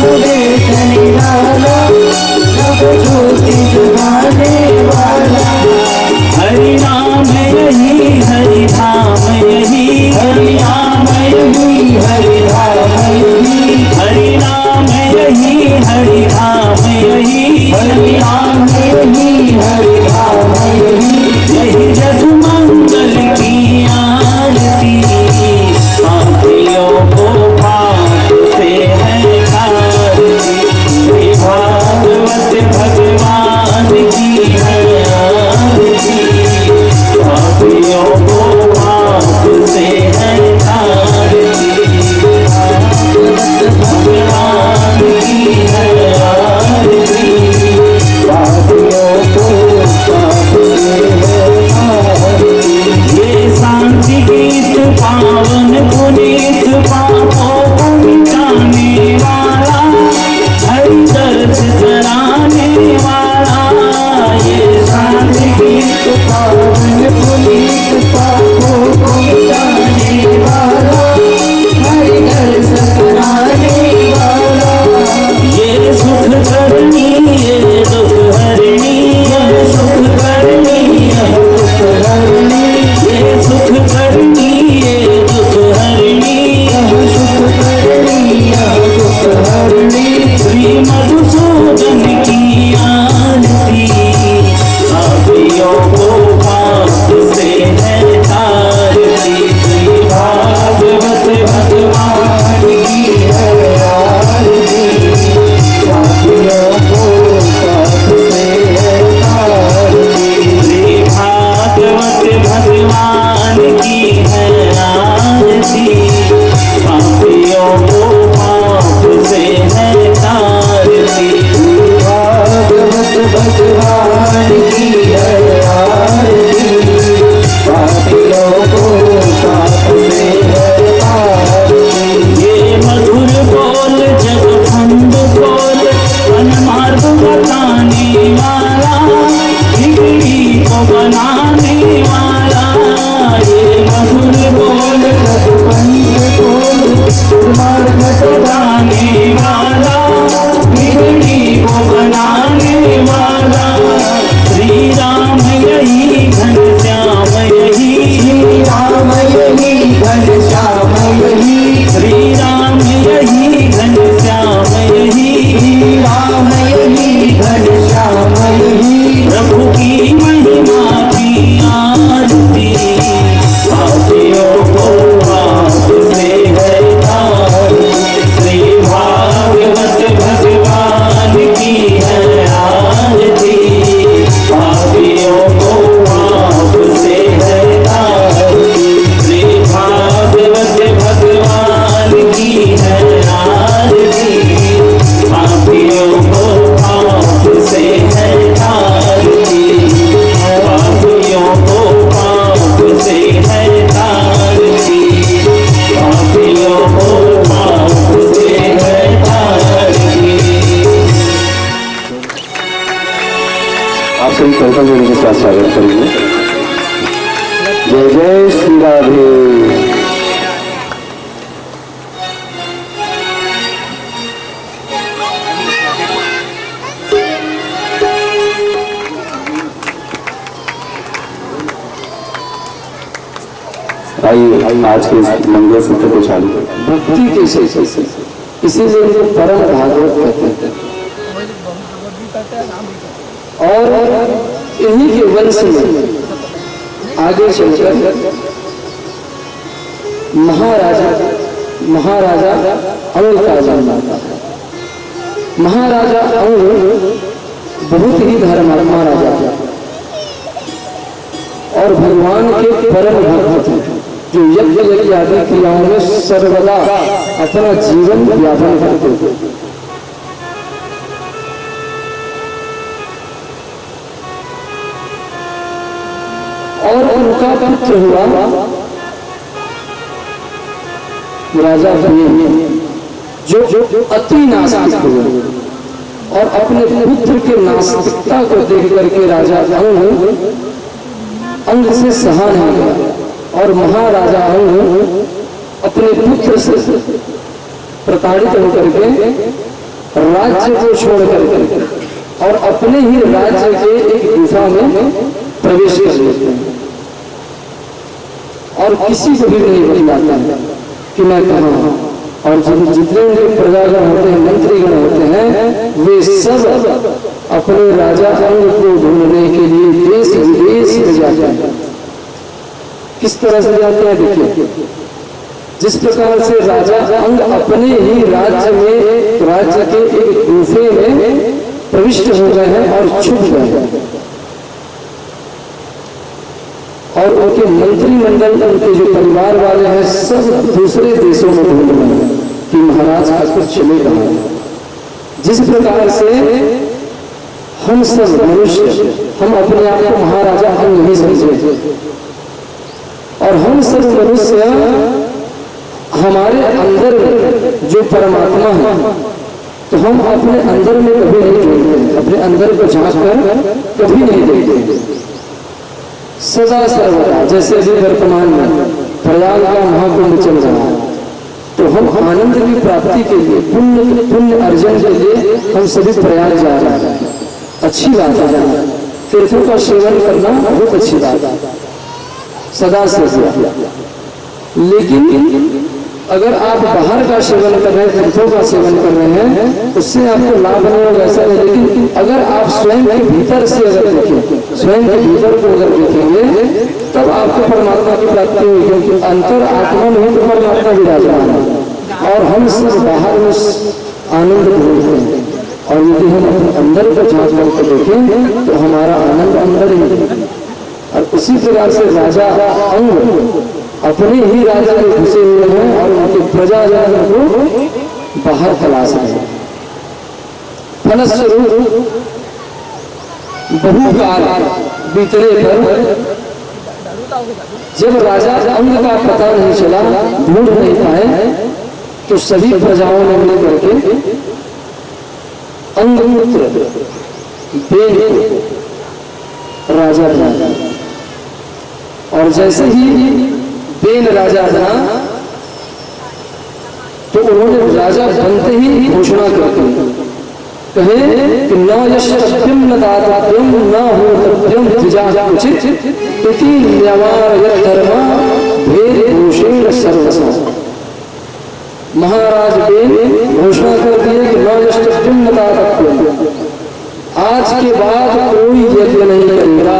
देश निराला, सब ज्योति जगाने वाला। हरि नाम यही, हरि धाम यही, हरि नाम यही, हरि धाम यही, हरि नाम यही, हरि धाम यही, हरि नाम यही, हरि धाम यही। यही जग मंगल की आरती, पापियों को पाप से है आरती। भागवत भगवान की है आरती, पापियों को पाप से है आरती। भगवान की है आरती, पापियों को पाप से है आरती। ये शांति गीत पावन पुनीत, पापों को मिटाने वाला, हरि दर्द कराने वाला। ये शांति गीत पावन पुनीत, पापों को मिटाने वाला, हरि दर्द कराने वाला। ये सुख करनी, ये दुख हरणी, ये सुख करनी, ये दुख हरणी, ये सुख करनी, ये दुख हरणी, ये सुख करनी, ये दुख हरणी। श्री मधुसूदन की आरती, पापियों को पाप से है तारती। श्री भागवत भगवान की है आरती, पापियों को पाप से है तारती। श्री भागवत भगवान की है आरती, पापियों को पाप से है तारती। भागवत भगवान की है आरती, पापियों को पाप से है तारती। ये मधुर बोल जग खंड बोल, अनमार्ग बताने वाला, बिगड़ी को बनाने वाला। ये मधुर बोल जग खंड बोल, मार्ग बताने वाला, बिगड़ी को बनाने वाला। श्री राम यही, घनश्याम यही, श्री राम यही, घनश्याम यही, श्री राम यही, घनश्याम यही, श्री राम यही, घनश्याम यही। प्रभु की महिमा की आरती, पापियों को पाप से है तारती। श्री भागवत भगवान की है आरती, पापियों को पाप से है तारती। श्री भागवत भगवान की है आरती, पापियों को पाप से है तारती। पापियों को पाप से है तारती, पापियों को पाप से है तारती। आप सभी कल्पना जोड़ी के साथ स्वागत करेंगे। जय जय श्री राधे। आइए आज के मंगल सूत्र को चालू करें। भक्ति के से इसीलिए इनको परम भागवत कहते हैं। और इन्हीं के वंश में आगे चलकर महाराजा अंग का जन्म आता है। महाराजा अंग बहुत ही धर्मात्मा राजा था और भगवान के परम भक्त थे, जो यज्ञ आदि क्रियाओं में सर्वदा अपना जीवन यापन करते थे। और उनका पुत्र हुआ राजा भीम, जो अति नास्तिक हुए और अपने पुत्र के नास्तिकता को देख करके राजा अंग से सहा नहीं गया और महाराजा अंग अपने पुत्र से प्रताड़ित होकर के राज्य को छोड़ करके और अपने ही राज्य के एक गुफा में प्रवेश कर लेते हैं और किसी को भी नहीं बतलाता है कि मैं कहाँ हूँ। और जितने उनके प्रजागण होते हैं, मंत्रीगण होते हैं, वे सब अपने राजा अंग को ढूंढने के लिए देश विदेश में जाते हैं। किस तरह से जाते हैं देखिए, जिस प्रकार से राजा अंग अपने ही राज्य में, राज्य के एक गुफे में प्रविष्ट हो गए हैं और छुप गए हैं, और उनके मंत्रिमंडल, उनके जो परिवार वाले हैं, सब दूसरे देशों में ढूंढ रहे हैं कि महाराज आजकल चले कहाँ हैं। जिस प्रकार से हम सब मनुष्य, हम अपने आप को महाराजा अंग नहीं समझे, और हम सब मनुष्य हमारे अंदर जो परमात्मा है, तो हम अपने अंदर में कभी नहीं देखते, अपने अंदर को झांक कर कभी नहीं देखते। सदा सर्वदा, जैसे अभी वर्तमान में प्रयाग का महाकुंभ चल रहा है, तो हम आनंद की प्राप्ति के लिए, पुण्य अर्जन के लिए हम सभी प्रयाग जा रहे हैं। अच्छी बात है, तीर्थों का सेवन करना बहुत अच्छी बात है, सदा से। लेकिन अगर आप बाहर का सेवन कर रहे हैं, तीर्थों का सेवन कर रहे हैं, उससे आपको लाभ नहीं होगा, ऐसा नहीं। लेकिन अगर आप स्वयं के भीतर से अगर देखें, स्वयं के भीतर को अगर देखेंगे, तब आपको परमात्मा की प्राप्ति होगी, क्योंकि अंतर आत्मा में तो परमात्मा विराजमान है और हम सब बाहर में आनंद ढूंढते हैं। और यदि हम अपने अंदर को झांक करके देखें तो हमारा आनंद अंदर ही है। और उसी प्रकार से राजा अंग अपने ही राज्य में घुसे हुए हैं और उनके प्रजाजन को बाहर तलाश रहे हैं। फलस्वरूप बहुकाल बीतने पर जब राजा अंग का पता नहीं चला, ढूंढ नहीं पाए, तो सभी प्रजाओं ने मिलकर के अंगपुत्र बेन राजा बना। और जैसे ही बेन राजा बना, तो उन्होंने राजा बनते ही घोषणा कर दी, कहे कि न यशस्यम न दातव्यम न होतव्यम द्विजा उचित इति न्यवारयत धर्मा भेद भूषेण सर्वसा। महाराज बेन घोषणा कर दिए कि न यशस्यम न दातव्यम, आज के बाद कोई यज्ञ नहीं करेगा,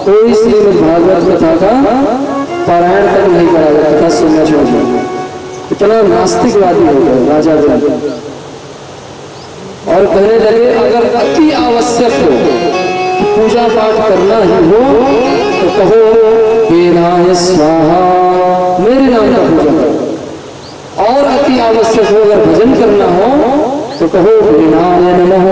कोई श्रीमद् भागवत कथा का पारायण तक नहीं कराएगा, कथा सुनना चाहिए। इतना नास्तिकवादी हो गया राजा बेन। और कहने लगे अगर अति आवश्यक हो, पूजा पाठ करना ही हो, तो कहो बेनाय स्वाहा, मेरे नाम का पूजा करो। और अति आवश्यक हो, अगर भजन करना हो तो कहो बेनाय नमः।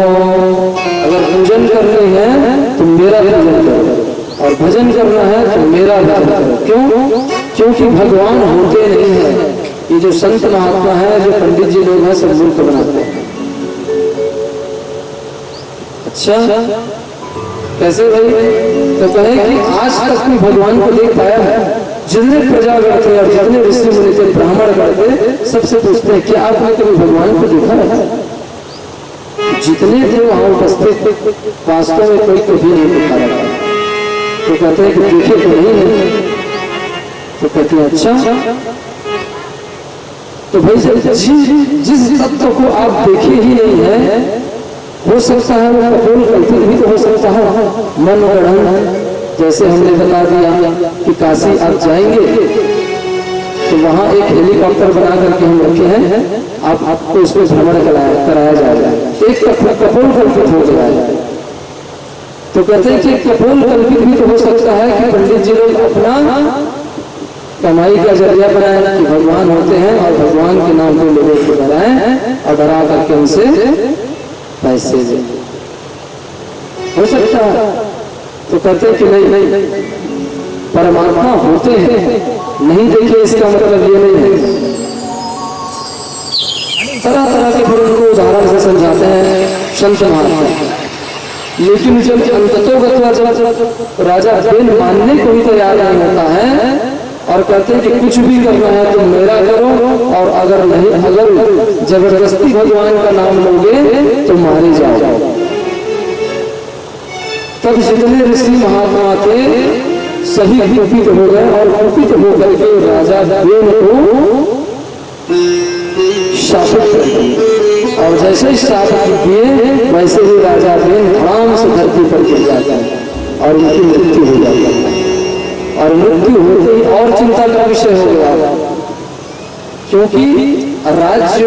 अगर पूजन करनी है तो मेरा पूजन करो, और भजन करना है तो मेरा भजन करो। क्यों? क्योंकि भगवान होते नहीं है। ये जो संत महात्मा है, जो पंडित जी लोग हैं, सब मूर्ख बनाते हैं। अच्छा, कैसे भाई? तो कहे कि आज तक कोई भगवान को देख पाया है? जितने प्रजागण थे और जितने ऋषि मुनि थे, ब्राह्मण करते, सबसे पूछते हैं कि आपने कभी भगवान को देखा है? जितने थे वहां उपस्थित, वास्तव में कोई कभी नहीं देखा रहता। तो कहते हैं कि देखे तो नहीं है। तो कहते हैं अच्छा, तो भाई जिस तत्व को आप देखे ही नहीं है, हो सकता है वो कपोल कल्पित भी तो हो सकता है, मन गढ़। जैसे हमने बता दिया कि काशी आप जाएंगे तो वहां एक हेलीकॉप्टर बना करके हम रखे हैं, आपको इसमें भ्रमण कराया जाएगा। एक कपोल कल्पित हो जाएगा। तो कहते हैं कि कपोल कल्पित भी तो हो सकता है कि पंडित जी लोग अपना कमाई का जरिया बनाए कि भगवान होते हैं और भगवान के नाम पे लोगों को डराएं और डरा करके उनसे पैसे दे। हो सकता है। तो कहते हैं कि नहीं, परमात्मा होते हैं, नहीं देखिए इसका मतलब ये नहीं है। तरह तरह के फिर उनको उदाहरण से समझाते हैं संत महात्मा। लेकिन जब अंततोगत जब राजा बेन मानने को ही तैयार नहीं होता है और कहते हैं कि कुछ भी करना है तो मेरा करो, और अगर नहीं, अगर जबरदस्ती भगवान का नाम लोगे तो मारे जाओ। तब जितने ऋषि महात्मा थे सही कुपित हो गए, और कुपित होकर के राजा बेन को शापित कर दिए। और जैसे ही शापित किए वैसे ही राजा बेन धड़ाम से धरती पर गिर जाता है और उनकी मृत्यु हो जाती है। और मृत्यु होते ही और चिंता का विषय हो गया, क्योंकि राज्य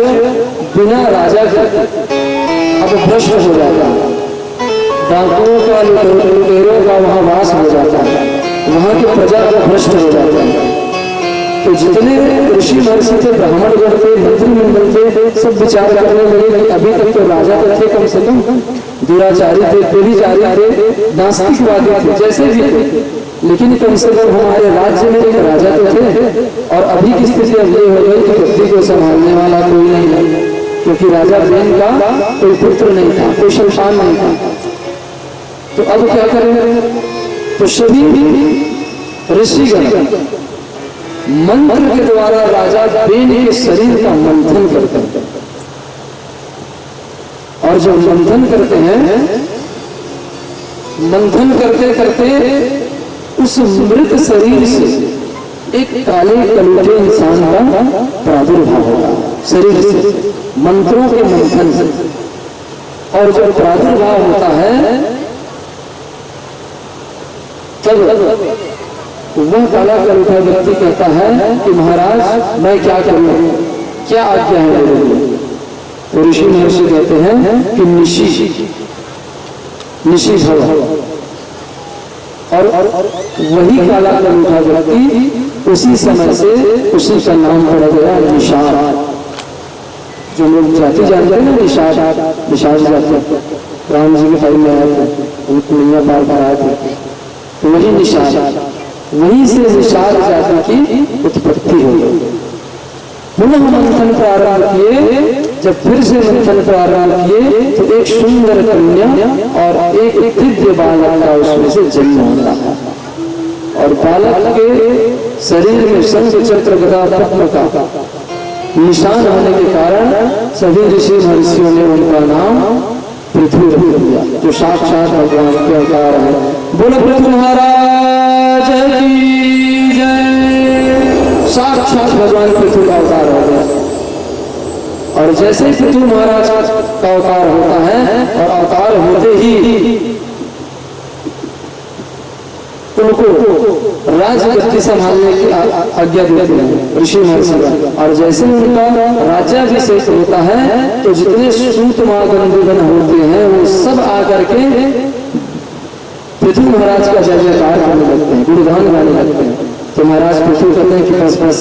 बिना राजा के अब भ्रष्ट हो जाता है। डाकुओं का, लुटेरों का वहां वास हो जाता है, वहां की प्रजा का भ्रष्ट हो जाता है। तो जितने ऋषि महर्षि थे, ब्राह्मण गण थे, मंत्रिमंडल थे, सब विचार करने लगे कि अभी तक तो राजा तो थे कम से कम, दुराचारी थे, व्यभिचारी थे, नास्तिकवादी थे, जैसे भी थे, लेकिन कम से कम हमारे राज्य में एक राजा तो थे। और अभी की स्थिति अब ये हो गई कि गद्दी को संभालने वाला कोई नहीं है, क्योंकि राजा बेन का कोई पुत्र नहीं था, कोई संतान नहीं था। तो अब क्या करें? तो सभी ऋषिगण मंत्र के द्वारा राजा बेन के शरीर का मंथन करते हैं, और जब मंथन करते हैं, मंथन करते करते उस मृत शरीर से एक काले कलूटे इंसान का प्रादुर्भाव होगा, शरीर से, मंत्रों के मंथन से। और जब प्रादुर्भाव होता है तब वह काला कलूटा व्यक्ति कहता है कि महाराज मैं क्या करूं, क्या आज्ञा है मेरे लिए? तो ऋषि महर्षि कहते हैं कि निशी भव। और वही काला कलूटा व्यक्ति उसी समय से उसी का नाम पड़ा गया निषाद। जो लोग जाति जानते हैं ना, निषाद जाति, राम जी के टाइम में आए थे, दुनिया पार पर आए थे, तो वही निषाद, वहीं से निषाद जाति की उत्पत्ति हो गई। पुनः मंथन प्रारंभ किए, जब फिर से मंथन प्रारंभ किए तो एक सुंदर कन्या और एक दिव्य बालक का उसमें से जन्म होता है। और बालक के शरीर में शंख चक्र गदा पद्म का निशान होने के कारण सभी ऋषि महर्षियों ने उनका नाम पृथ्वी रख दिया, जो साक्षात भगवान के अवतार है। बोलो पृथ्वी महाराज की जय। साक्षात भगवान पृथ्वी का अवतार हो गया। और जैसे ही पृथ्वी महाराज का अवतार होता है, और अवतार होते ही उनको राजगद्दी संभालने की आज्ञा देते हैं ऋषि महर्षि। और जैसे ही उनका राज्याभिषेक होता है तो जितने सूत महागण होते हैं वो सब आकर के पृथ्वी महाराज का जय जयकार करने लगते हैं, गुणगान गाने लगते हैं। तो महाराज पृथ्वी कहते हैं कि बस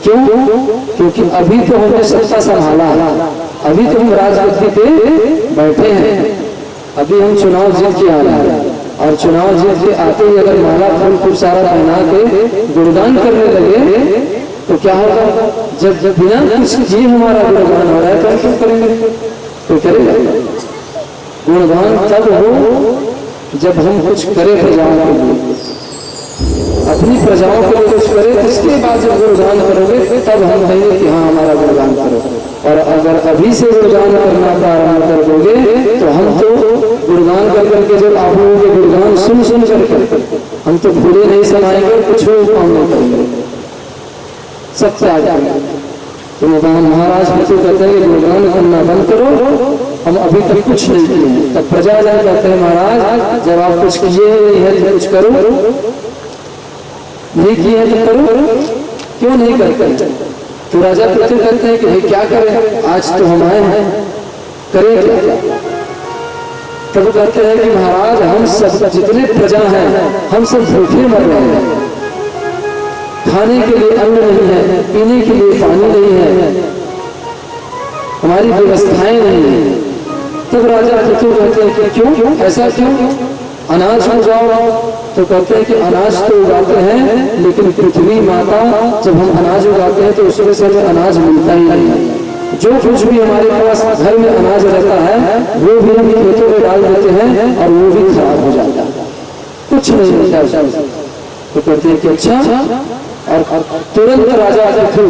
क्यों? क्योंकि अभी तो हमने सत्ता संभाला है, अभी तो हम राजगद्दी पे बैठे हैं, अभी हम चुनाव जीत के आ रहे हैं। और चुनाव जीत के आते ही अगर माला फूल खूब सारा पहना के गुणगान करने लगे तो क्या होगा? जब बिना कुछ किए हमारा गुणगान हो रहा है तो हम क्यों करेंगे? तो करेगा गुणगान तब हो जब हम कुछ करें प्रजाओं के लिए, अपनी प्रजाओं के लिए कुछ करें, इसके बाद जब गुणगान करोगे तब हम कहेंगे कि हाँ हमारा गुणगान करो। और अगर अभी से गुणगान करना प्रारंभ कर दोगे तो हम तो गुणगान कर करके जब आप लोगों के गुणगान सुन करके हम तो भूले नहीं समाएंगे, कुछ काम नहीं करेंगे, सब त्याग करेंगे। तो महाराज पृथ्वी कहते हैं कि गुणगान करना बंद करो, हम अभी तक कुछ नहीं किए। तब प्रजाजन कहते हैं महाराज जब आप कुछ किए नहीं है तो कुछ करो, नहीं किए हैं तो करो, क्यों नहीं करते? तो राजा पृथ्वी कहते हैं कि भाई क्या करें, आज तो हम आए हैं, करें क्या? तब कहते हैं कि महाराज हम सब जितने प्रजा हैं हम सब भूखे मर रहे हैं, खाने के लिए अन्न नहीं है, पीने के लिए पानी नहीं है, हमारी व्यवस्थाएं नहीं है। तब राजा पृथ्वी कहते हैं कि क्यों, ऐसा क्यों? अनाज उगाओ। तो कहते हैं कि अनाज तो उगाते हैं लेकिन पृथ्वी माता जब हम अनाज उगाते हैं तो उसमें से हमें अनाज मिलता ही नहीं है। जो कुछ भी हमारे पास घर में अनाज रहता है वो भी हम खेतों में डाल देते हैं और वो भी खराब हो जाता है, कुछ नहीं मिलता। तो कहते हैं कि अच्छा और तुरंत राजा पृथ्वी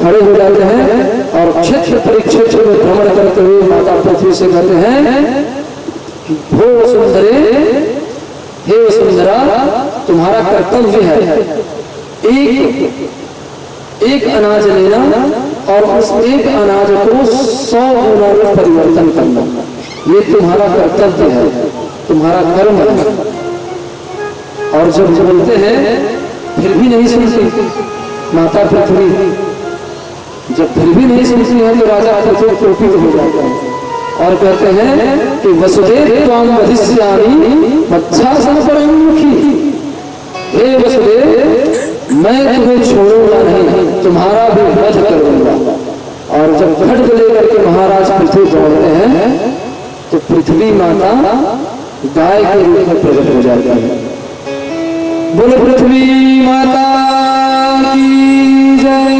खड़े हो जाते हैं और क्षेत्र परिक्षेत्र में भ्रमण करते हुए माता पृथ्वी से कहते हैं कि हो सुंदरे, हे वसुंधरा, तुम्हारा कर्तव्य है एक अनाज लेना और उस एक अनाज को 100 गुना में परिवर्तन करना। ये तुम्हारा कर्तव्य है, तुम्हारा कर्म है। और जब बोलते हैं फिर भी नहीं सुनती माता पृथ्वी, जब फिर भी नहीं सुनती है तो राजा पृथ्वी कुपित हो जाता है और कहते हैं कि वसुदेव त्वाम वधिष्यामि मच्छासन परमुखी। हे वसुदेव, मैं तुम्हें छोड़ूंगा नहीं, तुम्हारा भी वध करूंगा। और जब खड्ग लेकर के महाराज पृथ्वी दौड़ते हैं तो पृथ्वी माता गाय के रूप में प्रकट हो जाती है। बोलो पृथ्वी माता की जय।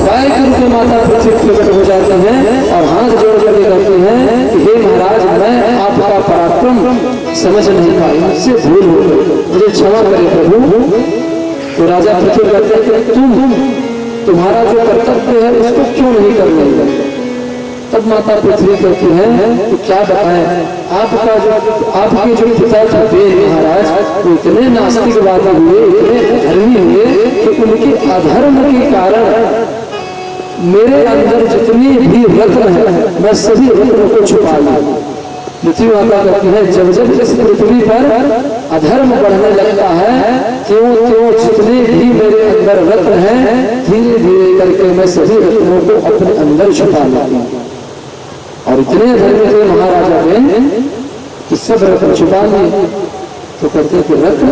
गाय के रूप में माता पृथ्वी प्रकट हो जाते हैं और हाथ जोड़ करके कहते हैं कि हे महाराज, मैं आपका पराक्रम समझ नहीं पाई, मुझसे भूल हो गई, मुझे क्षमा करे प्रभु। तो राजा पृथ्वी कहते हैं कि तुम्हारा जो कर्तव्य है उसको क्यों नहीं करने लगे। तब माता पृथ्वी कहती है कि क्या बताएं, आपके जो पिता थे महाराज, वो इतने नास्तिकवादी हुए, इतने धर्मी हुए कि उनके अधर्म के कारण मेरे अंदर जितनी भी रत्न है मैं सभी रत्नों को छुपा लूं। पृथ्वी माता कहती है जब जब इस पृथ्वी पर अधर्म बढ़ने लगता है त्यों त्यों जितने भी मेरे अंदर रत्न हैं धीरे धीरे करके मैं सभी रत्नों को अपने अंदर छुपा लेती हूँ। और इतने धर्म थे महाराजा ने कि सब रत्न छुपा लिए। तो कहते हैं कि रत्न,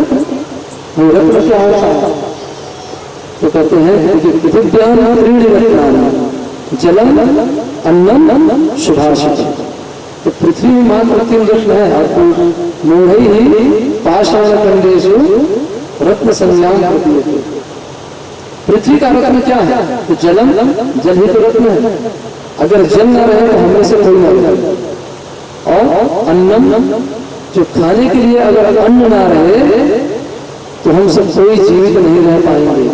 वो रत्न क्या होता है? तो कहते हैं कि विद्यान त्रीणि रत्नानि जलम अन्नम शुभाषितम्। तो पृथ्वी में मात्र 3 रत्न है। आपको मूढ़ई ही पाषाण खंडेषु रत्न संज्ञान प्रतीयते। पृथ्वी का रत्न क्या है? तो जलम, जल ही तो रत्न है। अगर जल न रहे तो हमें से कोई न रहे। और अन्नम, जो खाने के लिए अगर अन्न ना रहे तो हम सब कोई जीवित नहीं रह पाएंगे।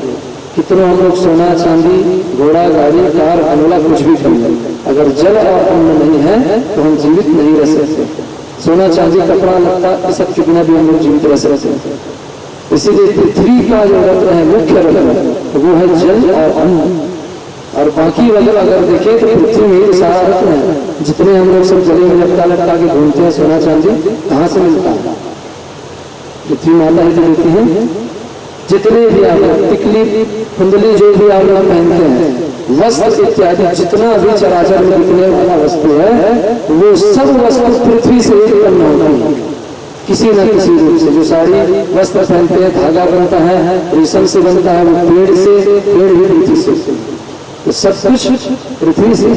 कितनों हम लोग सोना चांदी घोड़ा गाड़ी कार अनोला कुछ भी खरीदें, अगर जल और अन्न नहीं है तो हम जीवित नहीं रह सकते। सोना चांदी कपड़ा लगता ये सब कितना भी हम लोग जीवित रह सकते। इसीलिए पृथ्वी का जो रत्न है, मुख्य रत्न, वो है जल और अन्न। और बाकी वगैरह अगर देखें तो पृथ्वी में सारा रत्न है। जितने हम लोग सब जले में लटका लटका के घूमते हैं सोना चांदी, कहाँ से मिलता है? पृथ्वी माता ही तो देती है। जितने भी आप लोग टिकली कुंडली जो भी आप लोग पहनते हैं, वस्त्र इत्यादि जितना भी चराचर में दिखने वाला वस्तु है वो सब वस्तु पृथ्वी से उत्पन्न होती है किसी न किसी रूप से। जो साड़ी वस्त्र पहनते हैं धागा बनता है, रेशम से बनता है, वो पेड़ से, पेड़ भी पृथ्वी से, तो सब कुछ पृथ्वी से।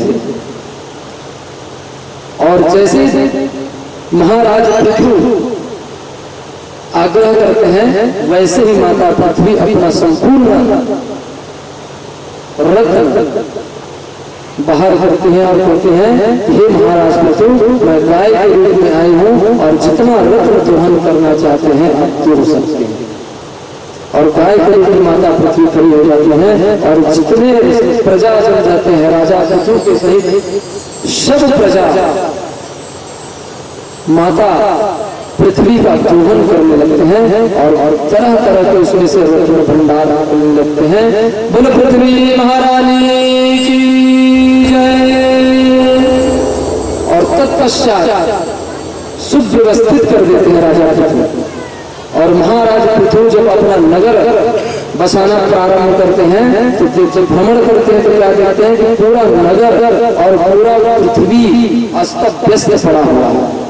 और जैसे महाराज पृथ्वी आग्रह करते हैं वैसे ही माता पृथ्वी अपना संपूर्ण रत्न बाहर करती हैं और कहते हैं हे महाराज पृथ्वी, मैं गाय के रूप में आई हूँ और जितना रत्न दोहन करना चाहते हैं आप कर सकते हैं। और गाय के रूप में माता पृथ्वी खड़ी हो जाती है और जितने प्रजा जन जाते हैं राजा पृथ्वी के सहित सब प्रजा माता पृथ्वी का दोहन करने लगते हैं और तरह तरह के उसमें से रत्न भंडार करने लगते हैं। बोलो पृथ्वी महारानी की जय। और तत्पश्चात सुव्यवस्थित कर देते हैं राजा पृथ्वी। और महाराज पृथ्वी जब अपना नगर बसाना प्रारंभ करते हैं तो जब भ्रमण करते हैं तो क्या कहते हैं कि पूरा नगर और पूरा पृथ्वी अस्त व्यस्त पड़ा हुआ है।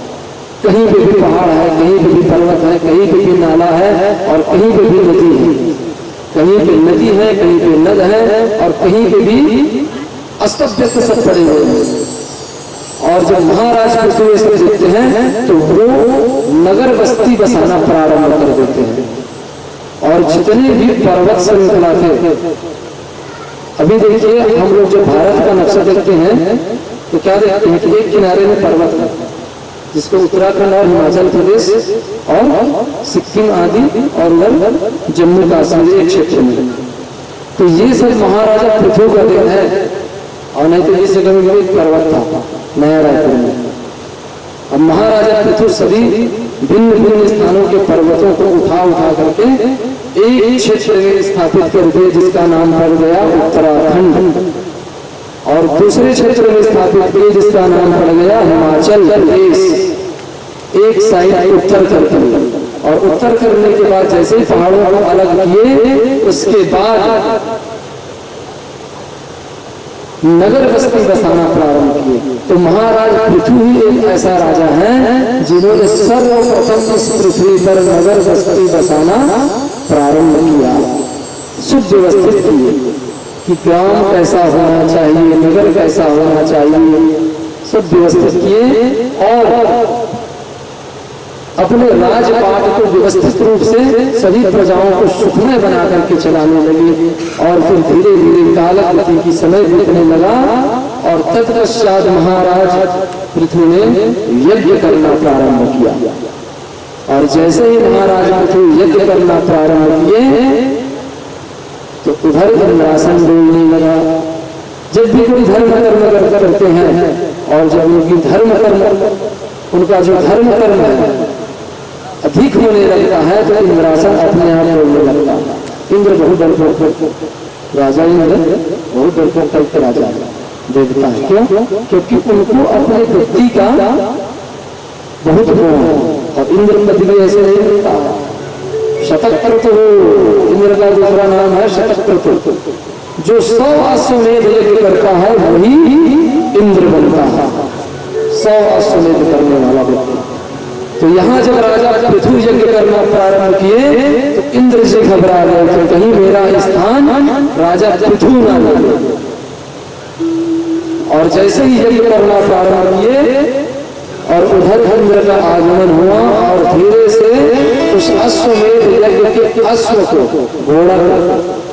कहीं पे भी पहाड़ है, कहीं पे भी पर्वत है, कहीं पे भी नाला है और कहीं पे भी नदी है। कहीं पे नदी है, कहीं पे नद है और कहीं पे भी अस्त-व्यस्त सब पड़े हुए हैं। और जब महाराज पृथ्वी से देखते हैं तो वो नगर बस्ती बसाना प्रारंभ कर देते हैं। और जितने भी पर्वत श्रृंखला थे, अभी देखिए हम लोग जब भारत का नक्शा देखते हैं तो क्या देखते हैं कि एक किनारे में पर्वत है जिसको उत्तराखंड और हिमाचल प्रदेश और सिक्किम आदि और जम्मू कश्मीर क्षेत्र में तो ये सब महाराजा पृथु का देन है। और नहीं तो इस जगह में एक पर्वत था नया रायपुर में। अब महाराजा पृथु सभी भिन्न भिन्न स्थानों के पर्वतों को उठा उठा करके एक क्षेत्र में स्थापित कर दिए, जिसका नाम पड़ गया उत्तराखंड। और दूसरे क्षेत्र में स्थापित किए जिसका नाम पड़ गया हिमाचल प्रदेश। एक साइड उत्तर करके, और उत्तर करने के बाद जैसे ही पहाड़ों को अलग किए, उसके बाद नगर बस्ती बसाना प्रारंभ किए। तो महाराज पृथु ही एक ऐसा राजा है जिन्होंने सर्वप्रथम इस पृथ्वी पर नगर बस्ती बसाना प्रारंभ किया, सुव्यवस्थित किए कि ग्राम कैसा होना चाहिए, नगर कैसा होना चाहिए, सब व्यवस्थित किए। और अपने राजपाट को व्यवस्थित रूप से सभी प्रजाओं को सुखमय बना करके चलाने लगे। और फिर धीरे धीरे कालगति की समय बीतने लगा, और तत्पश्चात महाराज पृथु ने यज्ञ करना प्रारंभ किया। और जैसे ही महाराज पृथु यज्ञ करना प्रारंभ किए, तो उधर इंद्रासन डोलने लगा। जब भी कोई धर्म कर्म करते हैं, और जब उनकी धर्म कर्म, उनका जो धर्म कर्म है अधिक होने लगता है, तो इंद्रासन अपने आप बोलने लगता है। इंद्र बहुत डरपोक, राजा इंद्र बहुत डरपोक टाइप के राजा देवता है। क्यों? क्योंकि उनको अपने बुद्धि का बहुत गुण है, और इंद्र पद भी ऐसे नहीं मिलता। शतक्रतु, इंद्र का दूसरा नाम है शतक्रतु। जो 100 अश्वमेध यज्ञ करता है वही इंद्र बनता है, 100 अश्वमेध करने वाला व्यक्ति। तो यहाँ जब राजा पृथु यज्ञ करना प्रारंभ किए, तो इंद्र से घबरा गए कि कहीं मेरा स्थान राजा पृथु ना ले। और जैसे ही यज्ञ करना प्रारंभ किए, और उधर इंद्र का आगमन हुआ, और धीरे से उस अश्वमेध यज्ञ के अश्व को घोड़ा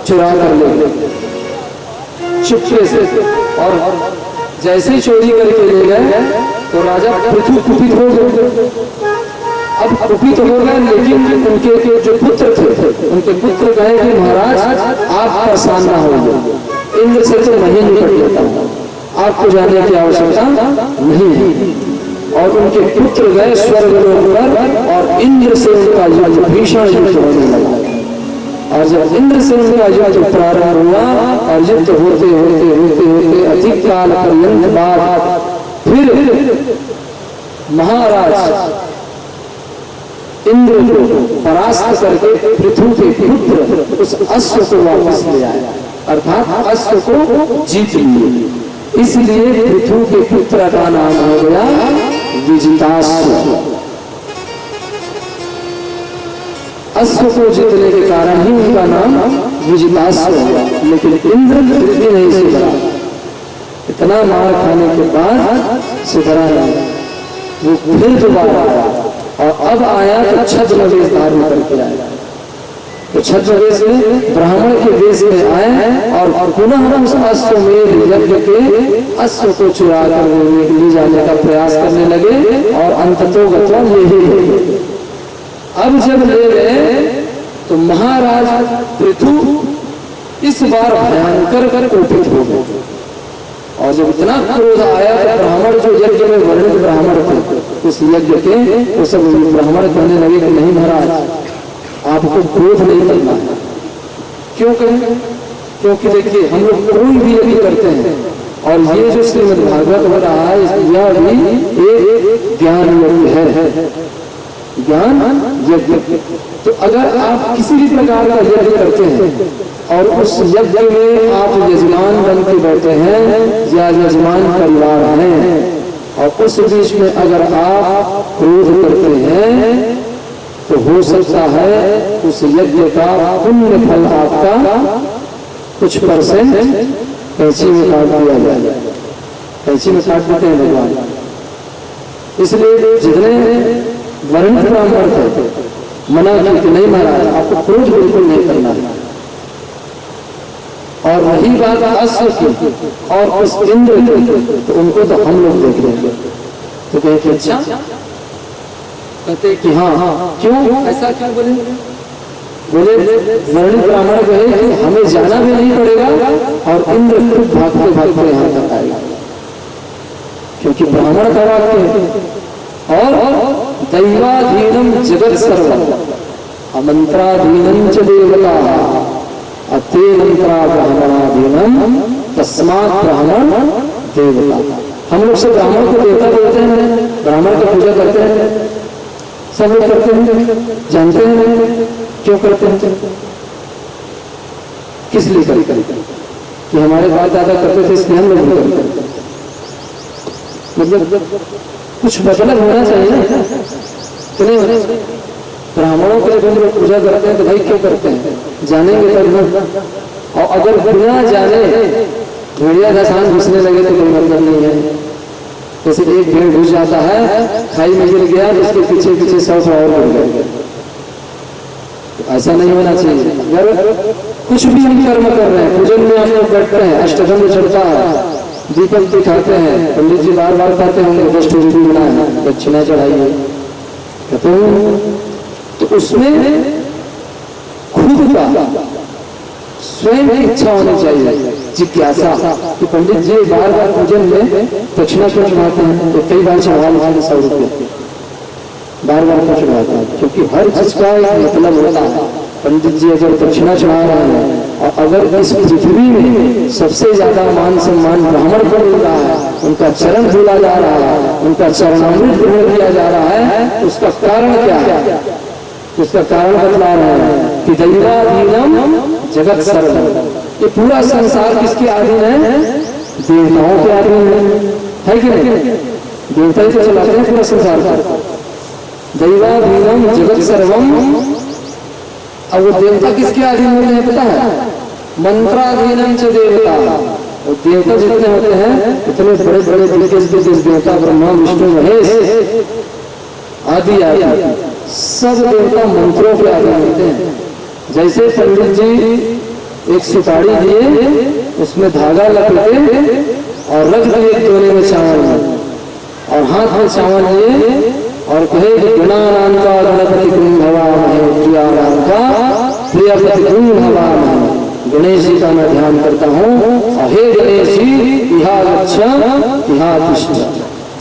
चुरा कर ले गए चुपके से। और जैसे ही चोरी करके ले गए, तो राजा पृथु कुपित हो गए। अब कुपित हो गए, लेकिन उनके जो पुत्र थे, उनके पुत्र कहे कि महाराज आप परेशान ना हो, इंद्र से तो नहीं निकट लेता हूं, आपको जाने की आवश्यकता नहीं है। और उनके पुत्र गए स्वर्गलोक पर, और इंद्र से उनका युद्ध, भीषण युद्ध होने लगा। और जब इंद्र से उनका युद्ध प्रारंभ हुआ, और युद्ध होते होते होते होते अधिक काल पर्यंत बाद फिर महाराज इंद्र को परास्त करके पृथु के पुत्र उस अश्व को वापस ले आए, अर्थात अश्व को जीत लिए। इसलिए पृथु के पुत्र का नाम हो गया विजिताश्व। अश्व को जीतने के कारण ही उनका नाम विजिताश्व हुआ। लेकिन इंद्र फिर भी नहीं सुधरा, इतना मार खाने के बाद सुधरा नहीं। वो फिर दोबारा आया, और अब आया तो छद्मवेश धारण करके आया। तो छद्मवेश में ब्राह्मण के वेश में आए, और पुनः उस अश्वमेध यज्ञ के अश्व को चुरा कर ले जाने का प्रयास करने लगे, और अंततोगत्वा ले ही गए। अब जब ले गए, तो महाराज पृथु इस बार भयंकर कर कोपित हो गए। और जब इतना क्रोध आया, तो ब्राह्मण जो यज्ञ में वर्णित ब्राह्मण थे उस यज्ञ के, वो सब ब्राह्मण कहने लगे कि नहीं महाराज, आपको क्रोध नहीं करना है। क्यों कहें? क्योंकि देखिए हम लोग कोई भी यज्ञ करते हैं, और ये जो श्रीमद् भागवत हो रहा है, यह भी एक ज्ञान यज्ञ है, ज्ञान यज्ञ। तो अगर आप किसी भी प्रकार का यज्ञ करते हैं, और उस यज्ञ में आप यजमान बन के बैठे हैं, या यजमान परिवार हैं, और उस बीच में अगर आप क्रोध करते हैं, तो हो सकता है उस यज्ञ का पुण्य फल आपका कुछ % कैंची में काट दिया जाए। कैंची में काट देते हैं भगवान। इसलिए जितने वर्णित ब्राह्मण थे मना कि नहीं महाराज, आपको क्रोध बिल्कुल नहीं करना है। और रही बात अश्व की और उस इंद्र की, तो उनको तो हम लोग देख लेंगे। तो कहते अच्छा, कहते कि हाँ, क्यों ऐसा क्यों बोले? बोले वर्णित ब्राह्मण कहे कि हमें जाना भी नहीं पड़ेगा और इंद्र खुद भागते भागते यहाँ तक आएगा, क्योंकि ब्राह्मण का वाक्य है। और दैवाधीनम जगत सर्वम अमंत्राधीनम च देवता अते मंत्रा ब्राह्मणाधीनम तस्मात् ब्राह्मण देवता। हम लोग सब ब्राह्मण को देवता बोलते हैं, ब्राह्मण की पूजा करते हैं, सब लोग करते हैं, जानते हैं क्यों करते हैं, किस लिए करते हैं? कि हमारे बाप दादा करते थे इसलिए हम लोग करते हैं। मतलब कुछ मतलब होना चाहिए ना, कि नहीं? ब्राह्मणों के जब हम लोग पूजा करते हैं तो भाई क्यों करते हैं, जानेंगे तब ना। और अगर बिना जाने भेड़िया धसान घुसने लगे तो कोई मतलब नहीं है। जैसे एक भेड़ घुस जाता है, खाई में गिर गया, उसके पीछे पीछे 100 और गिर गए। ऐसा नहीं होना चाहिए। अगर कुछ भी हम कर्म कर रहे हैं, पूजन में हम लोग बैठते हैं, अष्टभंग चढ़ता है, दीपक दिखाते हैं, पंडित जी बार बार कहते होंगे 10 टोकरी बनाए, दक्षिणा चढ़ाइए, कहते हैं, तो उसमें खुद का स्वयं की इच्छा होनी चाहिए, जिज्ञासा कि पंडित जी बार बार पूजन में दक्षिणा क्यों चढ़ाते हैं, तो कई बार चढ़ा लेते 100 रुपये, बार बार क्यों चढ़ाते हैं, क्योंकि हर चीज का एक मतलब होता है। पंडित जी अगर दक्षिणा चढ़ा रहे हैं और अगर इस पृथ्वी में सबसे ज्यादा मान सम्मान ब्राह्मण को मिल रहा है, उनका चरण धुला जा रहा है, उनका चरणामृत ग्रहण किया जा रहा है, उसका कारण क्या है? उसका कारण बतला रहे हैं कि दैवाधीनम जगत सर्वम। ये पूरा संसार किसके अधीन है? देवताओं के अधीन है कि नहीं? देवता ही तो चलाते हैं पूरा संसार का। दैवाधीनम जगत सर्वम। अब वो देवता किसके अधीन होते हैं पता है? मंत्राधीनम च देवता। और देवता जितने होते हैं इतने बड़े बड़े दिग्गज देवता, ब्रह्मा विष्णु महेश आदि आदि सब देवता मंत्रों के अधीन होते हैं। जैसे पंडित जी एक सुपारी दिए, उसमें धागा लपेटे और रख दिए कोने में चावल में, और हाथ में चावल लिए और कहे कि गणानाम का गणपति गुण भवामहे, प्रियानाम का प्रियपति गुण भवामहे। गणेश जी का मैं ध्यान करता हूँ, हे गणेश जी यहाँ अच्छा यहाँ तिष्ठ।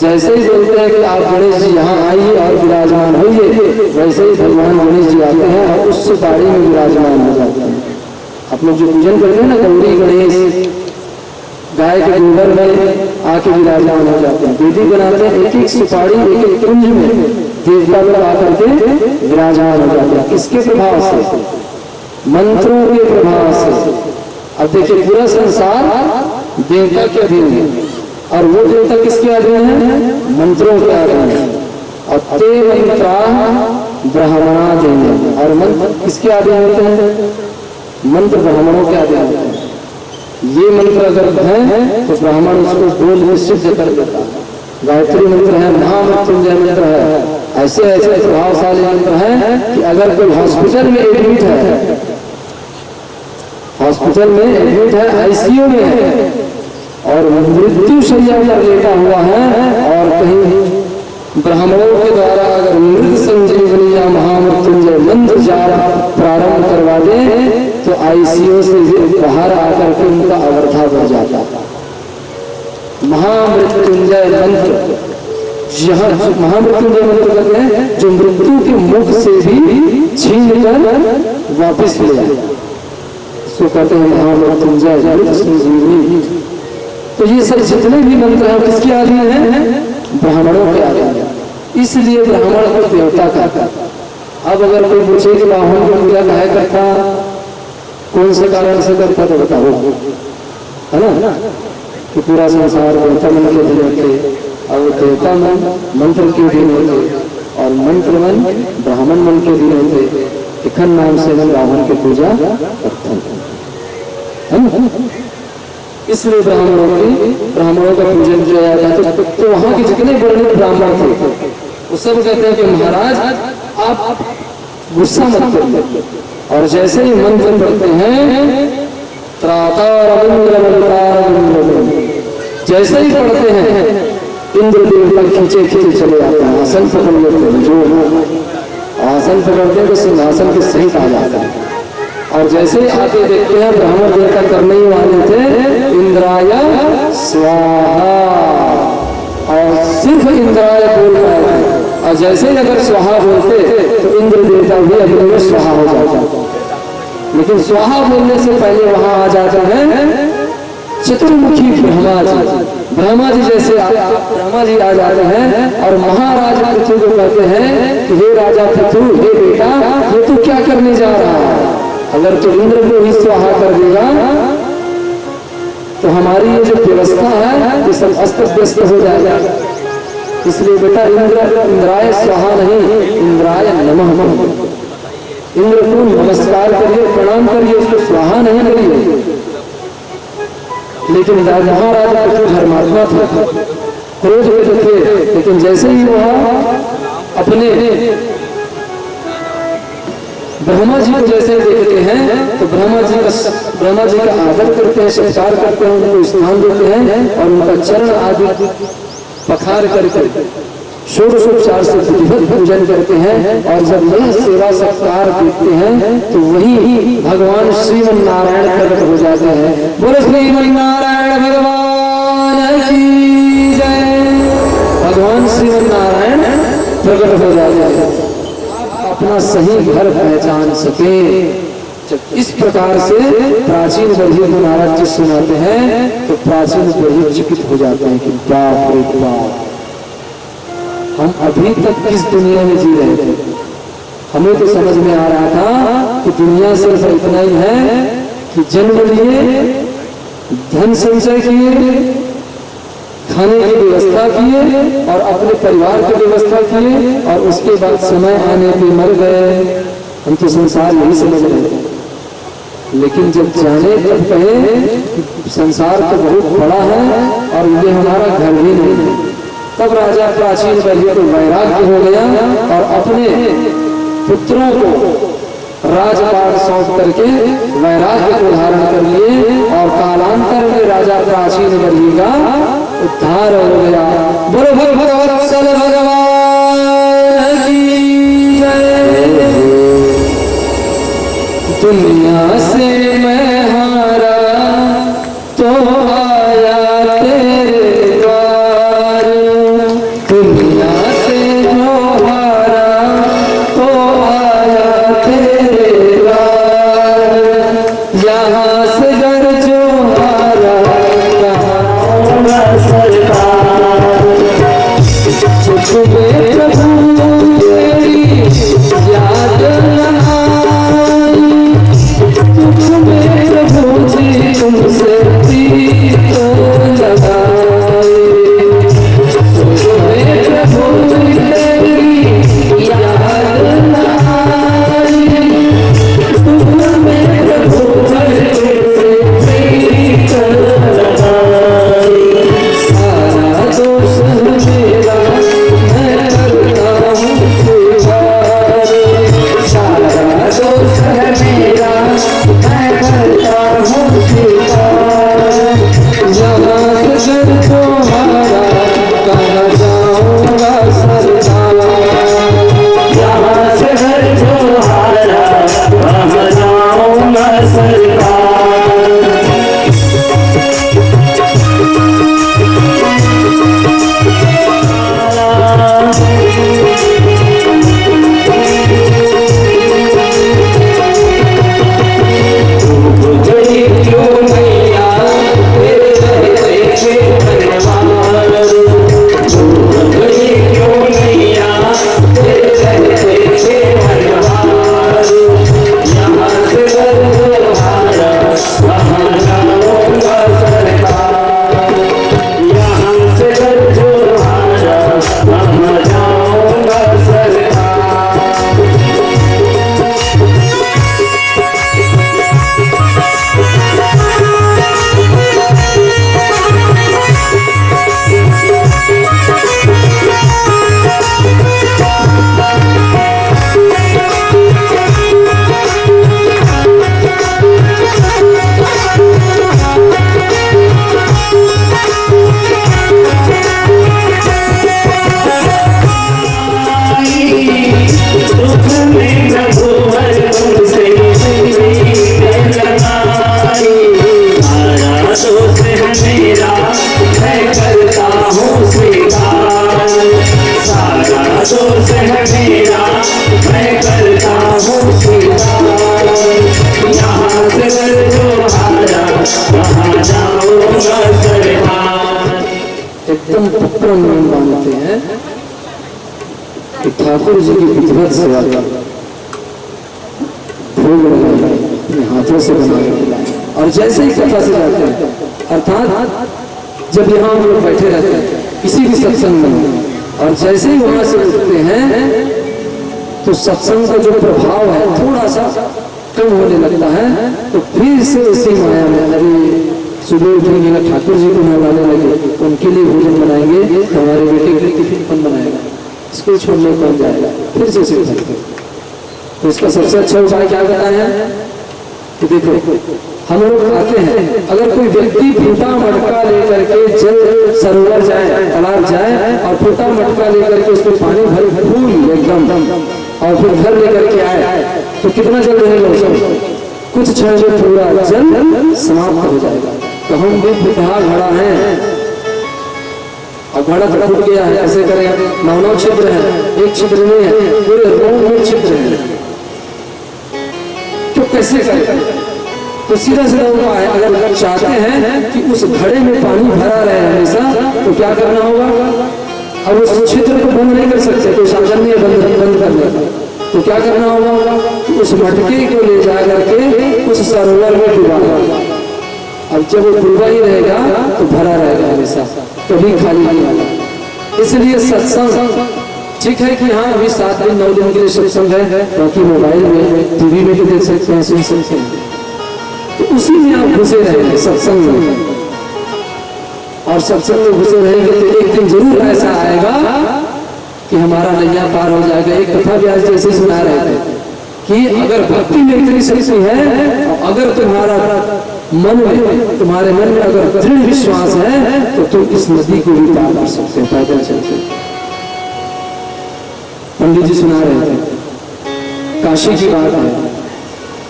जैसे ही बोलते हैं कि आप गणेश जी यहाँ आइए और विराजमान होइए, वैसे ही भगवान गणेश जी आते हैं और उस सुपारी में विराजमान हो जाते हैं। आप लोग जो पूजन करते हैं ना, गौरी गणेश, गाय के गोबर में आके विराजमान हो जाते हैं। वेदी बनाते हैं, एक एक सुपारी एक एक कुंज में देवता लोग आकर के विराजमान हो जाते हैं। किसके प्रभाव से? मंत्रों के प्रभाव से। अब देखिए पूरा संसार देवता के अधीन है, और वो देवता किसके अधीन है? मंत्रों के अधीन है। और ते मंत्रा ब्राह्मणाधीन। और मंत्र किसके अधीन होते हैं? मंत्र ब्राह्मणों के अधीन होते हैं। ये मंत्र अगर है तो ब्राह्मण उसको बोल में सिद्ध कर देता है। गायत्री मंत्र है, महामृत्युंजय मंत्र है, ऐसे ऐसे प्रभावशाली मंत्र है कि अगर कोई हॉस्पिटल में एडमिट है, हॉस्पिटल में एडमिट है, आईसीयू में है और मृत्यु शैया पर लेटा हुआ है, और कहीं ब्राह्मणों के द्वारा अगर मृत संजीवनी या महामृत्युंजय मंत्र जाप प्रारंभ करवा दे तो आईसीयू से बाहर आकर के उनका अवस्था बढ़ जाता है। महामृत्युंजय मंत्र, यहाँ महामृत्युंजय मंत्र कहते हैं जो मृत्यु के मुख से भी छीन कर वापिस ले आए, इसको कहते हैं महामृत्युंजय मृत संजीवनी। तो ये सब जितने भी मंत्र हैं किसके अधीन हैं? ब्राह्मणों के अधीन। इसलिए ब्राह्मण को देवता कहता। अब अगर कोई पूछे कि ब्राह्मण को पूजा काहे करता, कौन से कारण से करता, तो बताओ, है ना, कि पूरा संसार देवता मन के अधीन होते, और देवता मन मंत्र के अधीन होते, और मंत्र मन ब्राह्मण मन के अधीन होते। इखन नाम से हम ब्राह्मण की पूजा करते हैं। इसलिए ब्राह्मणों का पूजन किया जाता है। तो वहां के जितने वर्णित ब्राह्मण थे वो सब कहते हैं कि महाराज आप गुस्सा मत करिए, और जैसे ही मंत्र पढ़ते हैं जैसे ही पढ़ते हैं इंद्र देवता खींचे खींचे चले आते हैं, आसन पकड़ लेते हैं जो, आसन पकड़ते हैं तो सिंहासन के सहित आ जाता है। और जैसे ही आके देखते हैं ब्राह्मण देवता करने ही वाले थे इंद्राय स्वाहा, और सिर्फ इंद्राय बोल पाए, और जैसे ही अगर स्वाहा बोलते तो इंद्र देवता भी अपने में स्वाहा हो जाता। लेकिन स्वाहा बोलने से पहले वहां आ जाता है चतुर्मुखी ब्रह्मा जी। ब्रह्मा जी जैसे ब्रह्मा जी आ जाते हैं और महाराज पृथ्वी को कहते हैं कि हे राजा पृथ्वी, हे बेटा, ये तू क्या करने जा रहा है? अगर तू इंद्र को ही स्वाहा कर देगा तो हमारी ये जो व्यवस्था है ये सब अस्त व्यस्त हो जाएगा। इसलिए बेटा इंद्राय स्वाहा नहीं, इंद्राय नमः। इंद्र को नमस्कार करिए, प्रणाम करिए, उसको स्वाहा नहीं करिए। लेकिन महाराज पृथ्वी धर्मात्मा था, क्रोध में थे, लेकिन जैसे ही वह अपने ब्रह्मा जी को जैसे देखते हैं तो ब्रह्मा जी का आदर करते हैं, सत्कार करते हैं, उनको स्नान देते हैं और उनका चरण आदि पखार करके षोडशोपचार से विधिवत पूजन करते हैं। और जब यह सेवा सत्कार देखते हैं तो वही भगवान श्रीमन नारायण प्रकट हो जाते हैं। बोलो श्रीमन नारायण भगवान की जय। भगवान श्रीमन नारायण प्रकट हो जाते हैं, अपना सही घर पहचान सके। जब इस प्रकार से प्राचीन बर्ही को नारद जी सुनाते हैं तो प्राचीन बर्ही चकित हो जाते हैं कि बाप रे बाप, हम अभी तक किस दुनिया में जी रहे थे। हमें तो समझ में आ रहा था कि दुनिया सिर्फ इतना ही है कि जन्म लिए, धन संचय किए, खाने की व्यवस्था किए और अपने परिवार की व्यवस्था किए और उसके बाद समय आने पे मर गए। हम तो संसार यही समझ रहे थे। लेकिन जब जाने तब कहे संसार तो बहुत बड़ा है और ये हमारा घर भी नहीं है, तब राजा प्राचीन बर्ही को वैराग्य हो गया और अपने पुत्रों को राजपाट सौंप करके वैराग्य को धारण कर लिए और कालांतर में राजा प्राचीन बर्ही का उद्धार हो गया। बोलो भगवत्सल भगवान की जय। दुनिया से मैं हारा तो आया तेरे द्वार, दुनिया से जो हारा तो आया तेरे द्वार, यहाँ से घर जो हारा यहाँ सरकार। दोष है मेरा, मैं करता हूँ स्वीकार। यहाँ से कर जो हारा, वहाँ जाऊंगा सरकार। एकदम पक्का नियम मानते हैं कि ठाकुर जी की विधिवत सेवा भोग लगाए, अपने हाथों से बना के, और जैसे ही कथा से जाते हैं, अर्थात जब यहाँ हम लोग बैठे रहते हैं किसी भी सत्संग में, और जैसे ही वहां से उठते हैं तो सत्संग का जो प्रभाव है थोड़ा सा कम होने लगता है, तो फिर से इसी माया में अरे सुबह उठेंगे ना ठाकुर जी को नहलाने लगे, उनके लिए भोजन बनाएंगे, हमारे बेटे के लिए टिफिन कौन बनाएगा, स्कूल छोड़ने कौन जाएगा, फिर से सीख सकते। तो इसका सबसे अच्छा उपाय क्या बताया है कि देखो हम लोग आते हैं, अगर कोई व्यक्ति फूटा मटका लेकर के जल सरोवर जाए, तालाब जाए और फूटा मटका लेकर के उसमें पानी भर फूल एकदम और फिर घर लेकर के आए, तो कितना जल रहेगा उसमें? कुछ क्षण में पूरा जल समाप्त हो जाएगा। तो हम भी फुटहा घड़ा है, और घड़ा तो फूट गया है, ऐसे करेगा, 9 छिद्र है, एक छिद्र नहीं है, पूरे रोम में छिद्र है, तो कैसे करेगा? तो सीधा सीधा उपाय, अगर चाहते हैं कि उस घड़े में पानी भरा रहे हमेशा, तो क्या करना होगा? अब उस छिद्र को बंद नहीं कर सकते, तो सावधान नहीं बंद करने का, तो क्या करना होगा? उस मटके को ले जा करके उस सरोवर में डुबाना। अब जब वो डूबा ही रहेगा तो भरा रहेगा हमेशा, कभी खाली नहीं होगा। इसलिए सत्संग ठीक है कि हाँ अभी 7 दिन 9 दिन के लिए सत्संग है, बाकी मोबाइल में टीवी में भी देख सकते हैं, सुन सकते हैं, तो उसी में आप घुसे रहेंगे सत्संग में, और सत्संग में घुसे रहेंगे तो एक दिन जरूर ऐसा आएगा कि हमारा नैया पार हो जाएगा। एक कथा भी आज जैसे सुना रहे थे कि अगर भक्ति में इतनी शक्ति है, अगर तुम्हारा तुम्हारे मन में अगर दृढ़ विश्वास है, तो तुम इस नदी को भी पार कर सकते हो पैदल चलते। पंडित जी सुना रहे थे, काशी की बात है,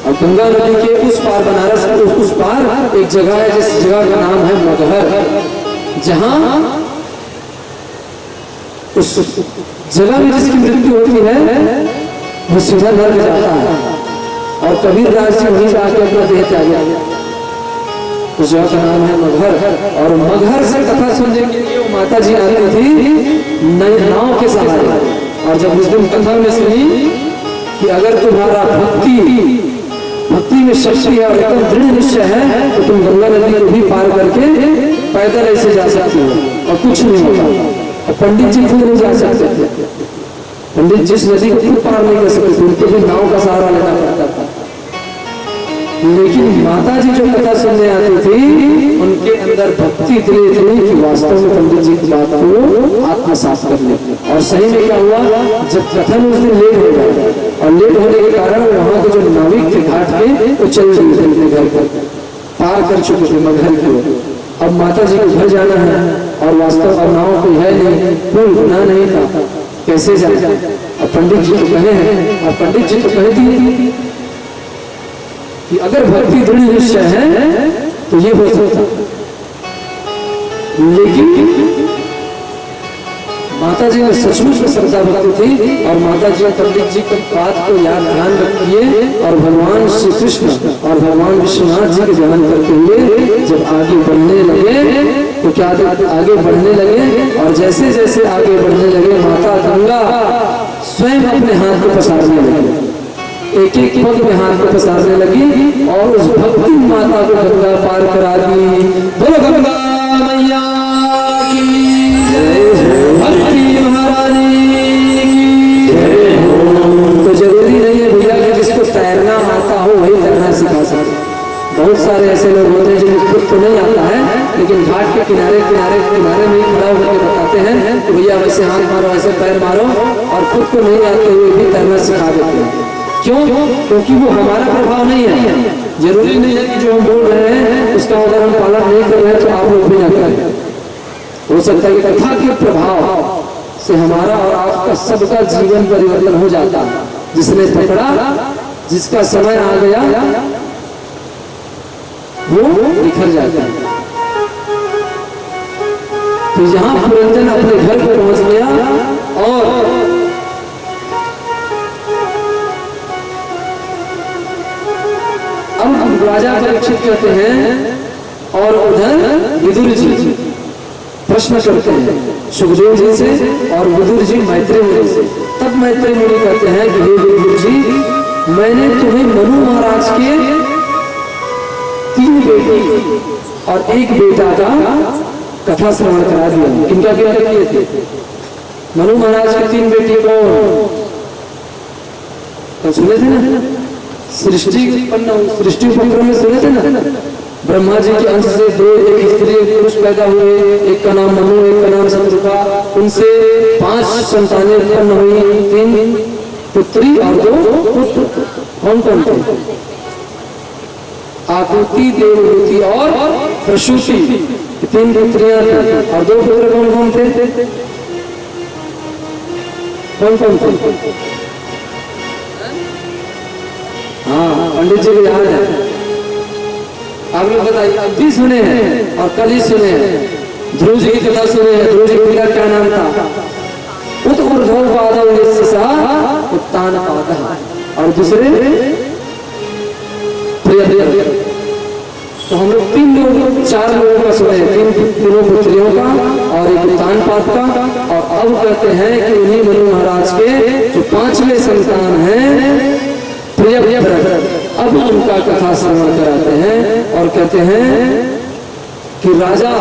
और गंगा नदी के उस पार, बनारस उस पार एक जगह है, जिस जगह का नाम है मगहर, जहां उस जगह में जिसकी मृत्यु होती है वो सीधा नर्क जाता है, और कबीर दास जी वहीं जाके अपना देह त्याग। उस जगह का नाम है मगहर, और मगहर से कथा सुनने के लिए माता जी आती थी नाव के सहारे, और जब उस दिन कथा में सुनी कि अगर तुम्हारा भक्ति में शक्ति है और एकदम दृढ़ निश्चय है, तो तुम गंगा नदी को भी पार करके पैदल ऐसे जा सकते हो और कुछ नहीं होगा। और पंडित जी खुद नहीं जा सकते थे, पंडित जिस नदी को खुद पार नहीं कर सकते थे, उनको भी नाव का सहारा लेना पड़ता था। लेकिन माता जी जो कथा सुनने आती थी, उनके अंदर भक्ति इतनी थी कि वास्तव में पंडित जी की बात को आत्मसात कर ले। और सही में क्या हुआ, जब कथन उस दिन लेट हो गया, और लेट होने के कारण वहां के जो नाविक थे घाट के, वो चल रही थे अपने घर पर, पार कर चुके थे मगहर को। अब माता जी को घर जाना है, और वास्तव और नाव कोई है नहीं, कोई गुनाह नहीं था, कैसे जाए? और पंडित जी तो कहे हैं, और पंडित जी तो कहे दिए कि अगर भक्ति दृढ़ निश्चय है तो ये हो सकता। लेकिन माता जी ने सचमुच में श्रद्धा भक्ति थी, और माता जी ने पंडित जी की बात को याद ध्यान रखिए, और भगवान श्री कृष्ण और भगवान विश्वनाथ जी के ध्यान करते हुए जब आगे बढ़ने लगे, तो क्या आगे बढ़ने लगे, और जैसे जैसे आगे बढ़ने लगे, माता गंगा स्वयं अपने हाथ को पसारने लगी, एक एक पग में हाथ को पसारने लगी, और उस भक्ति माता को गंगा पार करा दी। बोलो गंगा मैया की भक्ति महारानी की जय हो। तो जरूरी नहीं है भैया कि जिसको तैरना आता हो वही तैरना सिखा सके। बहुत सारे ऐसे लोग होते हैं जिन्हें खुद तो नहीं आता है, लेकिन घाट के किनारे में ही खड़ा होकर बताते हैं कि भैया वैसे हाथ मारो, ऐसे पैर मारो, और खुद को नहीं आते हुए भी तैरना सिखा देते हैं। क्यों? क्योंकि वो हमारा प्रभाव नहीं है। जरूरी नहीं है कि जो हम बोल रहे हैं उसका अगर हम पालन नहीं कर रहे हैं तो आप लोग भी ना करें। हो सकता है कि कथा के प्रभाव से हमारा और आपका सबका जीवन परिवर्तन हो जाता है। जिसने पकड़ा, जिसका समय आ गया, वो निखर जाता है। तो यहाँ पुरंजन अपने घर पर पहुंच गया, और परीक्षित कहते हैं और उधर विदुर जी प्रश्न करते हैं सुखदेव जी से और विदुर जी मैत्रेय मुनि से। तब मैत्रेय मुनि कहते हैं कि हे विदुर जी, मैंने तुम्हें मनु महाराज के 3 बेटी और 1 बेटा का कथा श्रवण करा दिया। किनका क्या किए थे? मनु महाराज की 3 बेटी कौन? तो सुने थे ना, सृष्टि उपक्रम में सुने थे ना, ब्रह्मा जी के अंश से 2 एक स्त्री एक पुरुष पैदा हुए, एक का नाम मनु, एक का नाम शत्रुघ्न, उनसे 5 संतानें उत्पन्न हुई, 3 पुत्री और 2 पुत्र। कौन कौन थे? आकृति, देवहूति और प्रसूति, 3 पुत्रियां थी और 2 पुत्र कौन कौन थे? कौन कौन थे? हाँ, पंडित जी को याद है, आप लोग बताइए। अब भी सुने हैं और कल ही सुने हैं। ध्रुव जी की कथा सुने हैं। ध्रुव जी का क्या नाम था? उत्तान पाद और दूसरे प्रिय। तो हम लोग 4 लोगों का सुने, 3 पुत्रियों का और 1 उत्तान पाद का। और अब कहते हैं कि उन्हीं मनु महाराज के जो 5वें संतान हैं प्रियव्रत, अब उनका कथा श्रवण कराते हैं और कहते हैं कि राजा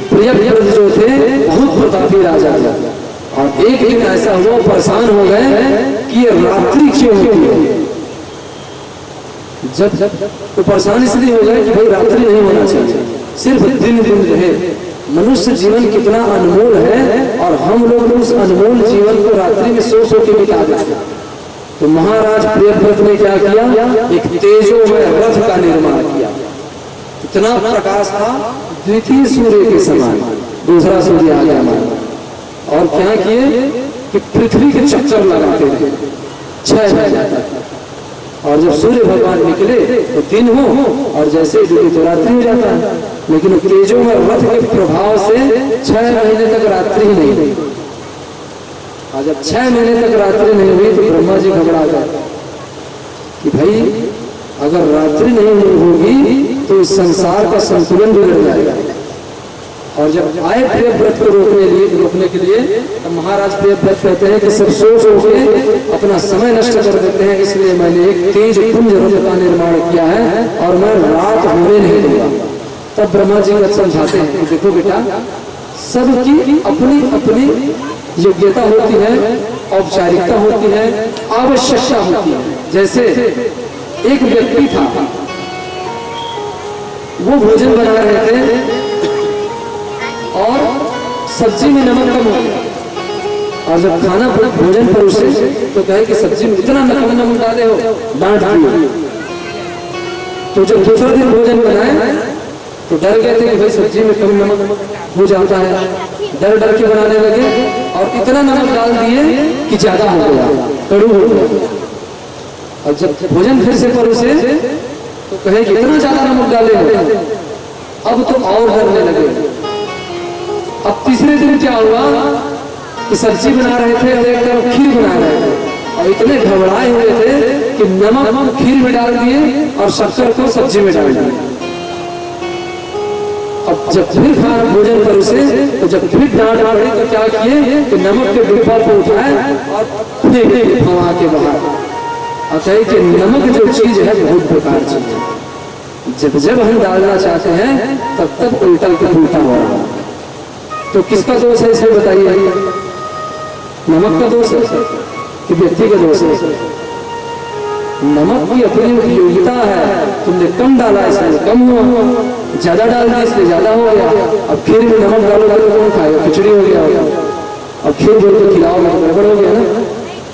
प्रियव्रत जो थे बहुत प्रतापी राजा थे। और एक दिन ऐसा हुआ, परेशान हो गए कि ये रात्रि क्यों होती है। जब तो परेशान इसलिए हो गए कि भाई रात्रि नहीं होना चाहिए, सिर्फ दिन दिन रहे। मनुष्य जीवन कितना अनमोल है और हम लोग उस अनमोल जीवन को रात्रि में सो के बिता देते हैं। तो महाराज प्रियव्रत ने क्या किया? एक तेजोमय रथ का निर्माण किया। इतना प्रकाश था, द्वितीय सूर्य के समान, दूसरा सूर्य आ गया हमारा। और क्या किए कि पृथ्वी के चक्कर लगाते थे 6 महीने तक। और जब सूर्य भगवान निकले तो दिन हो और जैसे ही तो रात्रि हो जाता है। लेकिन तेजोमय रथ के प्रभाव से 6 महीने तक रात्रि ही नहीं हुई। और जब 6 महीने तक रात्रि नहीं हुई तो ब्रह्मा जी घबरा गए कि भाई अगर रात्रि नहीं होगी तो इस संसार का संतुलन बिगड़ जाएगा। और जब आए प्रियव्रत को रोकने के लिए तब महाराज प्रियव्रत कहते हैं कि सब सो के अपना समय नष्ट कर देते हैं, इसलिए मैंने एक तेज पुंज रथ का निर्माण किया है और मैं रात होने नहीं दूंगा। तब ब्रह्मा जी को समझाते हैं कि देखो बेटा, सबकी अपनी अपनी योग्यता होती है, औपचारिकता होती है, आवश्यकता होती है। जैसे एक व्यक्ति था, वो भोजन बना रहे थे और सब्जी में नमक कम हो गया। और जब खाना भोजन परोसे तो कहे कि सब्जी में इतना नमक डाले हो, डांट दिए। तो जब दूसरा दिन भोजन बनाए तो डर गए थे कि भाई सब्जी में कम नमक हो जाता है, डर डर के बनाने लगे और इतना नमक डाल दिए कि ज्यादा हो गया, कड़ू हो गया। और जब भोजन फिर से परोसे तो कहे कि इतना ज्यादा नमक डाले हो, अब तो और डरने लगे। अब तीसरे दिन क्या हुआ कि सब्जी बना रहे थे और एक तरफ खीर बना रहे थे और इतने घबराए हुए थे कि नमक खीर में डाल दिए और शक्कर को सब्जी में डाल दिए। अब जब फिर खाना भोजन परोसे तो जब फिर डांट पड़ी तो क्या किए कि नमक के डिब्बा को उठाए और फेंके हवा के बाहर। और कहे कि नमक जो चीज है बहुत बेकार चीज है, जब जब हम डालना चाहते हैं तब तब उल्टा के उल्टा हो रहा है। तो किसका दोष है इसे बताइए? नमक का दोष है कि व्यक्ति का दोष है? नमक की अपनी उपयोगिता है, तुमने कम डाला इसलिए कम हुआ, ज्यादा डाल दिया इसलिए ज्यादा हो गया। अब खीर में नमक डालोगे तो कौन खाएगा? खिचड़ी हो गया होगा। अब खीर बोल के खिलाओगे तो गड़बड़ हो गया ना।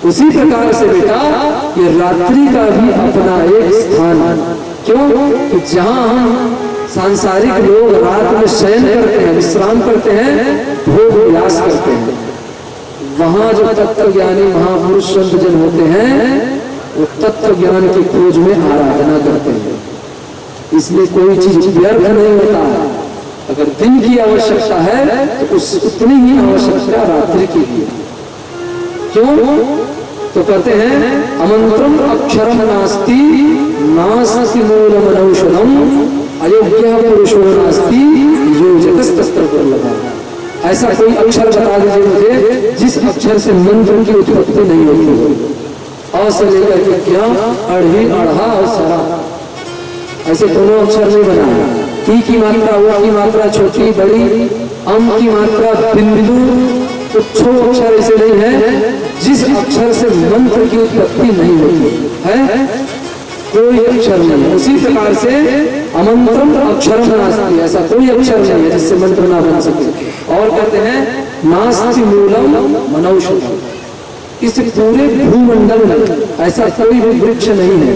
उसी प्रकार से बेटा ये रात्रि का भी अपना एक स्थान है। क्यों? कि जहां हम सांसारिक लोग रात में शयन करते हैं, विश्राम करते हैं, भोग विलास करते हैं, वहां जो तत्व ज्ञानी महापुरुष संत जन होते हैं वो तत्व ज्ञान की खोज में आराधना करते हैं। इसलिए कोई चीज व्यर्थ नहीं होता। अगर दिन की आवश्यकता है तो उतनी ही आवश्यकता रात्रि की भी। क्यों? तो कहते हैं अमंत्रम अक्षरम नास्ति नास्ति मूलम अनौषधम अयोग्य पुरुषो नास्ति योजकस्तत्र दुर्लभः। ऐसा कोई अक्षर बता दीजिए मुझे जिस अक्षर से मंत्र की उत्पत्ति नहीं होती। अ से लेकर के क्या अढ़ी अढ़ा और सरा ऐसे दोनों अक्षर नहीं बना। ई की मात्रा ओ की मात्रा छोटी बड़ी, अम की मात्रा बिंदु, कुछ अक्षर ऐसे नहीं है जिस अक्षर से मंत्र की उत्पत्ति नहीं होती है, कोई अक्षर नहीं है। उसी प्रकार से अमंत्रम अक्षरम नास्ति, ऐसा कोई अक्षर नहीं है जिससे मंत्र ना बन सके। और कहते हैं नास्ति मूलम मनौषधम, इस पूरे भूमंडल में ऐसा कोई भी वृक्ष नहीं है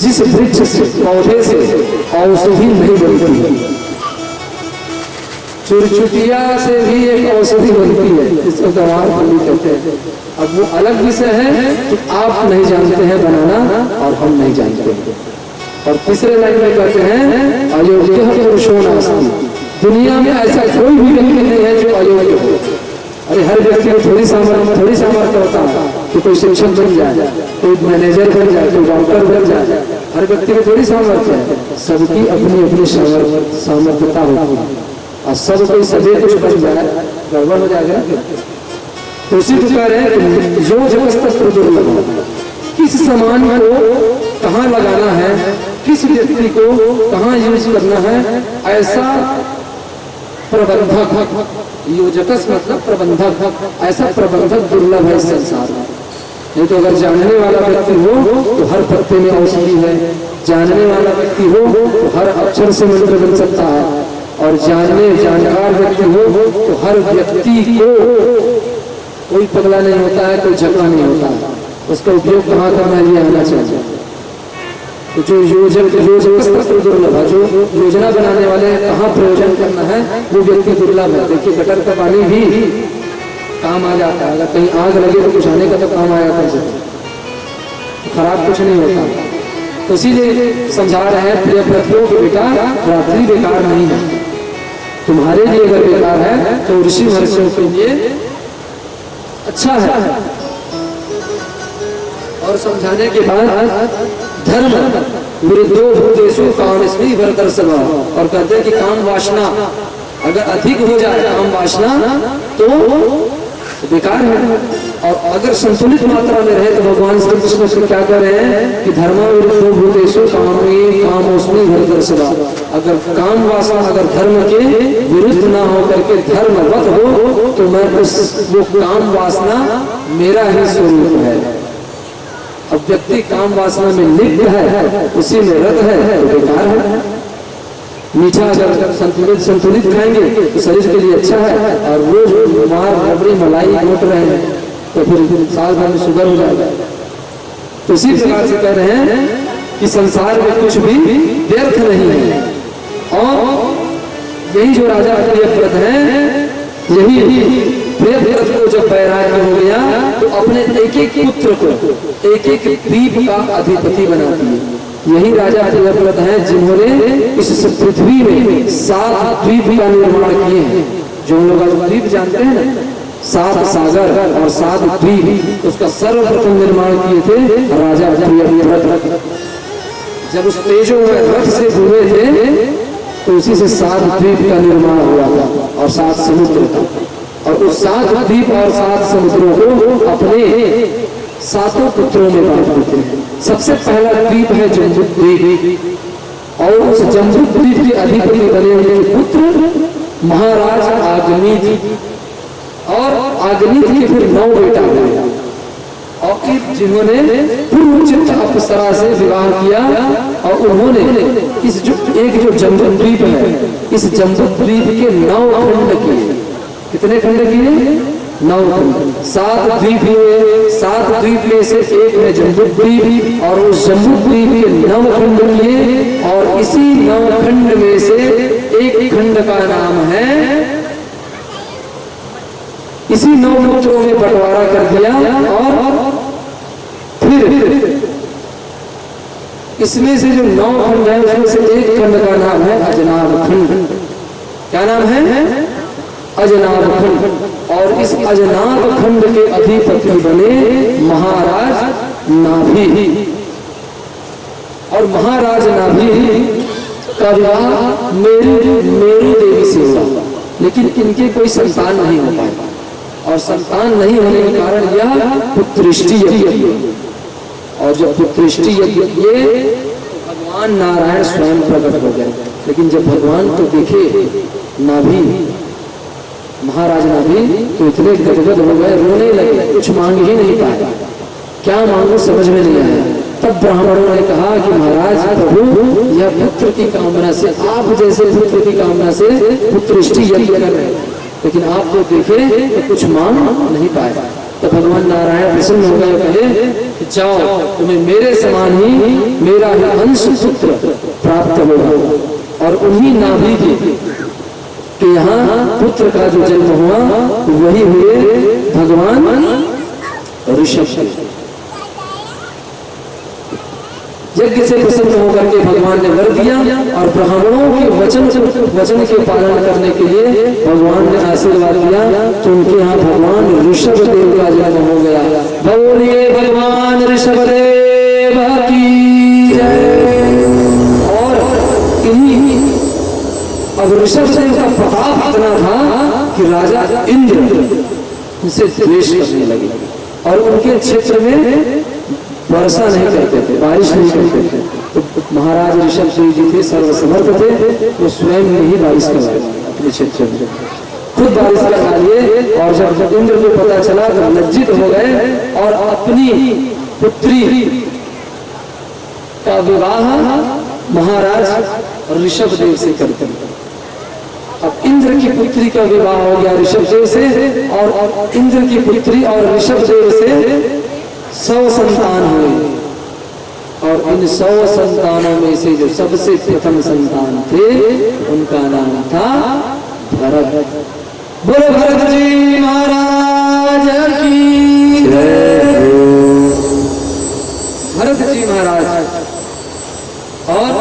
जिस वृक्ष से पौधे से औषधि नहीं बनती। चुरचुटिया से भी एक औषधि बनती है जिसको गंवार फली कहते हैं। अब वो अलग विषय है कि आप नहीं जानते हैं बनाना और हम नहीं जानते हैं। और तीसरे लाइन में कहते हैं अयोग्य पुरुषो नास्ति, दुनिया में ऐसा कोई भी व्यक्ति नहीं है जो अयोग्य हो। अरे हर व्यक्ति को थोड़ी सामर्थ्य होता है कि कोई शिक्षक बन जाए, कोई मैनेजर बन जाए, कोई डॉक्टर बन जाए, हर व्यक्ति को थोड़ी सामर्थ्य है। सबकी अपनी अपनी सामर्थ्यता होती है और सब कोई सभी कुछ बन जाए गड़बड़ हो जाएगा। तो उसी प्रकार है जो जगत दुर्लभ, किस सामान को कहाँ लगाना है, किस व्यक्ति को कहाँ यूज करना है, ऐसा प्रबंधक, योजकस मतलब प्रबंधक, ऐसा प्रबंधक दुर्लभ है इस संसार में। नहीं तो अगर जानने वाला व्यक्ति हो तो हर पत्ते में औषधि है, जानने वाला व्यक्ति हो तो हर अक्षर से मंत्र बन सकता है, और जानकार व्यक्ति हो तो हर व्यक्ति को कोई पगला नहीं होता है, कोई झगड़ा नहीं होता है। उसका उपयोग कहाँ करना है ये आना चाहिए। तो जो दुर्लभ है, जो योजना बनाने वाले कहाँ प्रयोजन करना है वो व्यक्ति दुर्लभ है। देखिए गटर का पानी भी काम आ जाता है, अगर कहीं आग लगे तो बुझाने का तो काम आया कर सकते, खराब कुछ नहीं होता। तो इसीलिए समझा रहे हैं प्रिय व्रतियों के बेटा रात्रि बेकार नहीं है, तुम्हारे लिए अगर बेकार है तो ऋषि महर्षियों के लिए अच्छा है। और समझाने के बाद धर्म विरुद्धो भूतेषु कामस्मि भरतर्षभ, और कहते हैं कि काम वासना अगर अधिक हो जाए, काम वासना तो बेकार है। और अगर संतुलित मात्रा में रहे तो भगवान श्री कृष्ण क्या कर रहे हैं कि धर्म विरुद्धो भूतेषु कामोस्मि भरतर्षभ, अगर काम वासना अगर धर्म के विरुद्ध ना हो करके धर्मवत हो तो मैं वो काम वासना मेरा ही स्वरूप है। अब व्यक्ति काम वासना में लिप्त है, उसी में रत है तो बेकार है। मीठा अगर संतुलित खाएंगे तो शरीर के लिए अच्छा है, और रोज मार रबड़ी मलाई नोट रहे हैं तो फिर साल भर में शुगर हो जाएगा। तो इसी प्रकार से कह रहे हैं कि संसार में कुछ भी व्यर्थ नहीं है। और यही जो राजा प्रियव्रत है, यही प्रियव्रत को जब वैराग्य हो गया तो अपने एक एक पुत्र को एक एक द्वीप का अधिपति बना दिए। यही राजा प्रियव्रत है जिन्होंने इस पृथ्वी में 7 द्वीप का निर्माण किए हैं। जो लोग द्वीप जानते हैं ना, 7 सागर और 7 द्वीप, उसका सर्वप्रथम निर्माण किए थे राजा प्रियव्रत। जब उस तेजो में रथ से जुड़े थे तो उसी से 7 द्वीप का निर्माण हुआ था और 7 समुद्र था। और उस 7 द्वीप और 7 समुद्रों को अपने 7 पुत्रों में बांट देते हैं। सबसे पहला द्वीप है जम्बूद्वीप, और उस जम्बूद्वीप के अधिपति बने हुए पुत्र महाराज आग्नित, और आग्नित के फिर 9 बेटा हुए, और जिन्होंने पूर्वचित अप्सरा से विवाह किया। और उन्होंने इस जो जम्बूद्वीप है, इस जम्बूद्वीप के 9 खंड किए। कितने खंड किए? 9 खंड। 7 द्वीप हुए, 7 द्वीप में से एक है जम्बूद्वीप, और उस जम्बूद्वीप के 9 खंड किए। और इसी 9 खंड में से एक खंड का नाम है, इसी 9 पुत्रों में बंटवारा कर दिया। और फिर इसमें से जो 9 खंड है उसमें से एक खंड का नाम है अजनाब खंड। क्या नाम है? अजनाब खंड, और इस अजनाब खंड के अधिपति बने महाराज नाभि। और महाराज नाभि का विवाह मेरू देवी से हुआ, लेकिन इनके कोई संतान नहीं हो पाया, और संतान नहीं होने के कारण यह पुत्रिष्टि यज्ञ, और जब पुत्रिष्टि यज्ञ ये भगवान नारायण स्वयं प्रकट हो गए। लेकिन जब भगवान को देखे नाभि, महाराज नाभि, तो इतने गदगद हो गए, रोने लगे, कुछ मांग ही नहीं पाए, क्या मांगो समझ में नहीं आया। तब ब्राह्मणों ने कहा कि महाराज प्रभु, यह पुत्र की कामना से, आप जैसे पुत्र की कामना से पुत्रिष्टि यज्ञ कर रहे हैं, लेकिन आप तो देखे तो कुछ मांग नहीं पाए। तो भगवान नारायण प्रसन्न हो गए, कहे जाओ, तुम्हें मेरे समान ही मेरा ही अंश पुत्र प्राप्त होगा। और उन्हीं नाभि के यहाँ पुत्र का जो जन्म हुआ वही हुए भगवान ऋषभ। यज्ञ से प्रसन्न होकर के भगवान ने वर दिया, और ब्राह्मणों के वचन के पालन करने के लिए भगवान ने आशीर्वाद दिया, तो उनके यहाँ भगवान ऋषभ देव का जन्म हो गया। बोलिए भगवान ऋषभ देव की जय। और इन्हीं अब ऋषभ देव का प्रताप इतना था कि राजा इंद्र उनसे द्वेष करने लगे, और उनके क्षेत्र में वर्षा नहीं करते थे, बारिश नहीं करते थे। तो महाराज ऋषभ देव जी थे, सर्वसमर्थ थे, वो स्वयं में ही बारिश करवाए अपने क्षेत्र में, खुद बारिश करवा लिए। और जब इंद्र को पता चला तो लज्जित हो गए, और अपनी पुत्री का विवाह महाराज ऋषभ देव से करते। अब इंद्र की पुत्री का विवाह हो गया ऋषभ देव से, और इंद्र की पुत्री और ऋषभ देव से 100 संतान हुए, और इन 100 संतानों में से जो सबसे प्रथम संतान थे उनका नाम था भरत। बोलो भरत जी महाराज की जय। भरत जी महाराज, और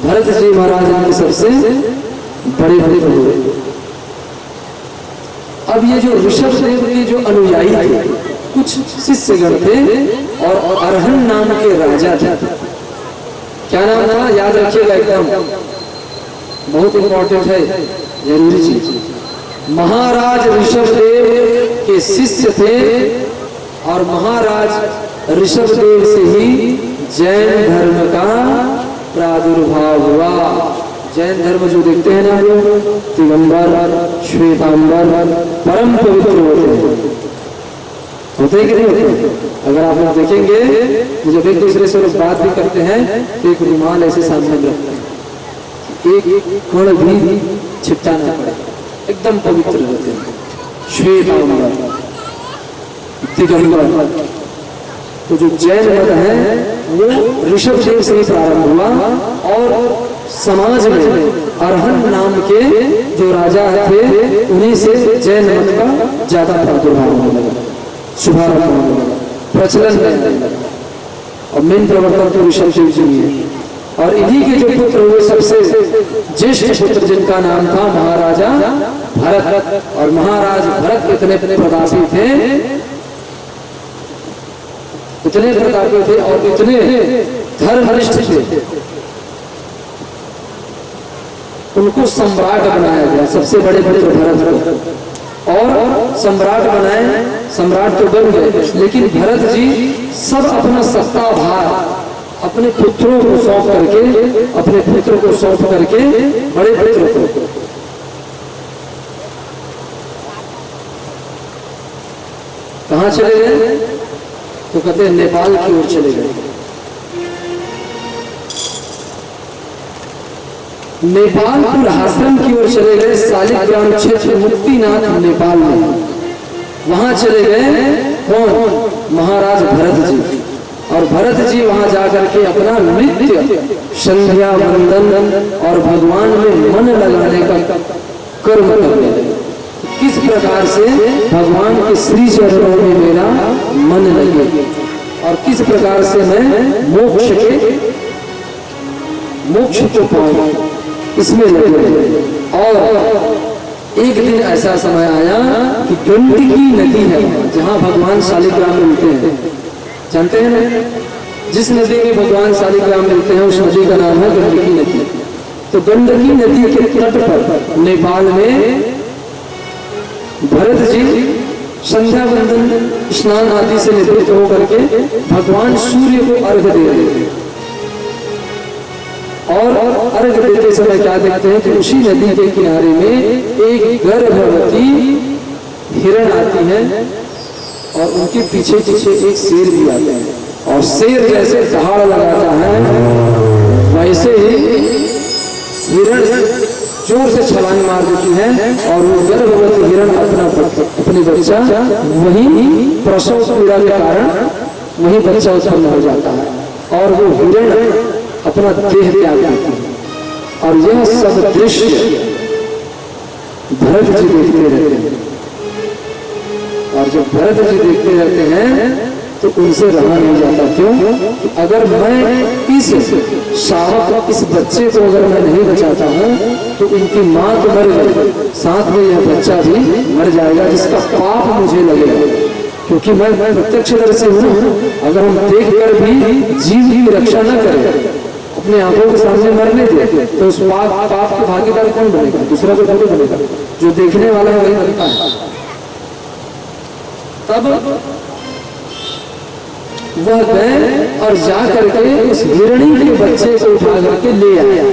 भरत जी महाराज में सबसे बड़े हुए। अब ये जो ऋषभ देव के जो अनुयायी थे, कुछ शिष्यगण थे, और अरहन नाम के राजा थे। क्या नाम था, याद रखिएगा, एकदम बहुत इंपॉर्टेंट है, जरूरी चीज। महाराज ऋषभ देव के शिष्य थे, और महाराज ऋषभ देव से ही जैन धर्म का प्रादुर्भाव हुआ। जैन धर्म जो देखते हैं ना लोग, दिगंबर, श्वेतांबर, परम पवित्र होते कि नहीं होते? अगर आप लोग देखेंगे तो जब एक दूसरे से लोग बात भी करते हैं तो एक रुमाल ऐसे सामने रखते हैं, एक कण भी छिट्टा ना पड़े, एकदम पवित्र होते हैं। श्वेतांबर, दिगंबर। तो जो जैन मत है वो ऋषभ देव से ही प्रारंभ हुआ, और समाज में अरहन नाम के जो राजा थे उन्हीं से जैन मत का ज्यादा प्रादुर्भाव होने लगा, शुभारंभ होने लगा, प्रचलन करने लगा। और मेन प्रवर्तक तो ऋषभ देव जी है। और इन्हीं के जो पुत्र हुए सबसे ज्येष्ठ पुत्र जिनका नाम था महाराजा भरत। और महाराज भरत इतने प्रतापी थे, इतने प्रतापी थे और इतने धर्मनिष्ठ थे, उनको सम्राट बनाया गया, सबसे बड़े पुत्र भरत को। और सम्राट बनाए, सम्राट तो बन गए, लेकिन भरत जी सब अपना सत्ता भार अपने पुत्रों को सौंप करके, अपने पुत्र को सौंप करके बड़े पुत्र को कहाँ चले गए? तो कहते हैं नेपाल की ओर चले गए। नेपालपुर आश्रम की ओर चले गए, शालिग्राम क्षेत्र मुक्तिनाथ नेपाल में, वहां चले गए। कौन? महाराज भरत जी। और भरत जी वहां जाकर के अपना नित्य संध्या वंदन और भगवान में मन लगाने का कर्म करने लगे। किस प्रकार से भगवान के श्री चरणों में मेरा मन लगे, और किस प्रकार से मैं मोक्ष को पाऊं, इसमें लगे। और एक दिन ऐसा समय आया कि गंडकी नदी है जहाँ भगवान शालिग्राम मिलते हैं, जानते हैं ना? जिस नदी में भगवान शालिग्राम मिलते हैं उस नदी का नाम है गंडकी नदी। तो गंडकी नदी के तट पर नेपाल में भरत जी संध्या वंदन स्नान आदि से निवृत्त होकर के भगवान सूर्य को अर्घ दे रहे थे। और अर्घ देते समय क्या देखते हैं कि उसी नदी के किनारे में एक गर्भवती हिरण आती है और उनके पीछे पीछे एक शेर भी आता है, और शेर जैसे दहाड़ लगाता है वैसे ही हिरण जोर से छलांग मार देती है और वो गर्भवती हिरण अपने बच्चा वही प्रसव पीड़ा के कारण वही बच्चा उत्पन्न हो जाता है और वो हिरण अपना देह त्याग देती है। और यह सब दृश्य भरत जी देखते रहते हैं, और जब भरत जी देखते रहते हैं तो उनसे रहा नहीं जाता। क्यों? कि अगर मैं इस शावक इस बच्चे को अगर मैं नहीं बचाता हूँ तो इनकी माँ तो मर गई, साथ में यह बच्चा भी मर जाएगा जिसका पाप मुझे लगेगा, क्योंकि मैं प्रत्यक्षदर्शी हूँ। अगर हम देख कर भी जीव की रक्षा न करें, अपने आंखों के सामने मरने दे, तो उस पाप के भागीदार कौन बनेगा? दूसरा को थोड़ी बनेगा, जो देखने वाला है वही बनता है। तब वह गए और जा करके उस हिरणी के बच्चे को उठा करके ले आया।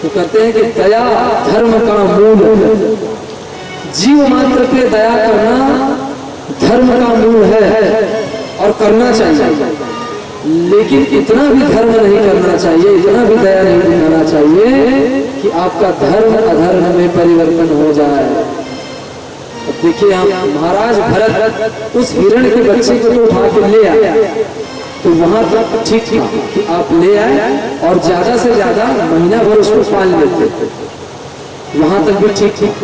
तो कहते हैं कि दया धर्म का मूल, जीव मात्र पे दया करना धर्म का मूल है और करना चाहिए, लेकिन इतना भी धर्म नहीं करना चाहिए, इतना भी दया नहीं दिखाना चाहिए कि आपका धर्म अधर्म में परिवर्तन हो जाए। देखिए आप महाराज भरत उस हिरण के बच्चे को तो उठा के ले आए, तो वहां तक ठीक था कि आप ले आए और ज्यादा से ज्यादा महीना भर उसको पाल लेते, वहां तक भी ठीक ठीक,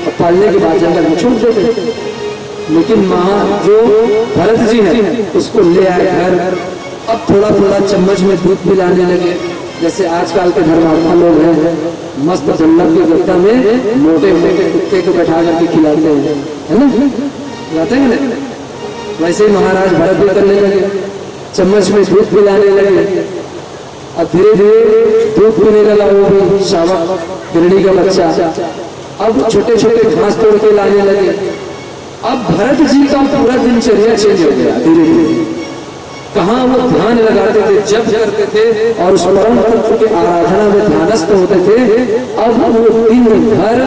और पालने के बाद जंगल में छोड़ देते। लेकिन जो भरत जी है उसको ले आए घर, अब थोड़ा थोड़ा चम्मच में दूध पिलाने लगे। जैसे आजकल के धर्मात्मा लोग हैं, मस्त जन्नत के गड्ढा में मोटे मोटे कुत्ते को बैठा करके खिलाते हैं, है ना? खिलाते हैं ना? वैसे ही महाराज भरत भी करने लगे, चम्मच में दूध पिलाने लगे। अब धीरे धीरे दूध पीने लगा वो भी शावक हिरणी का बच्चा। अब छोटे छोटे घास तोड़ के लाने लगे। अब भरत जी का पूरा दिनचर्या चेंज हो गया धीरे धीरे। कहाँ वो ध्यान लगाते थे, जप करते थे और उस परम तत्व के आराधना में ध्यानस्थ होते थे। अब वो दिन भर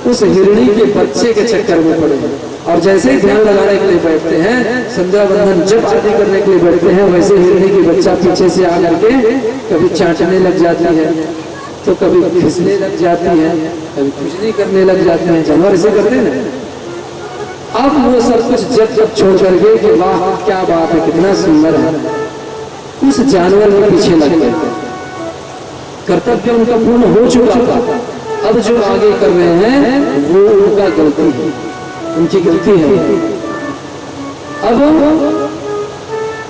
उस हिरणी के बच्चे के चक्कर में पड़े, और जैसे ही ध्यान लगाने के लिए बैठते हैं, संध्या वंदन जप आदि करने के लिए बैठते हैं, वैसे हिरणी के बच्चा पीछे से आकर के कभी चाटने लग जाती है, तो कभी खिसने लग जाती है, कभी खुजली करने लग जाते हैं। जानवर ऐसे करते हैं ना। अब वो सब कुछ जब छोड़ करके कि वाह क्या बात है, कितना सुंदर है, उस जानवर के पीछे लग गए। कर्तव्य उनका पूर्ण हो चुका था, अब जो आगे कर रहे हैं वो उनका गलती है, उनकी गलती है। अब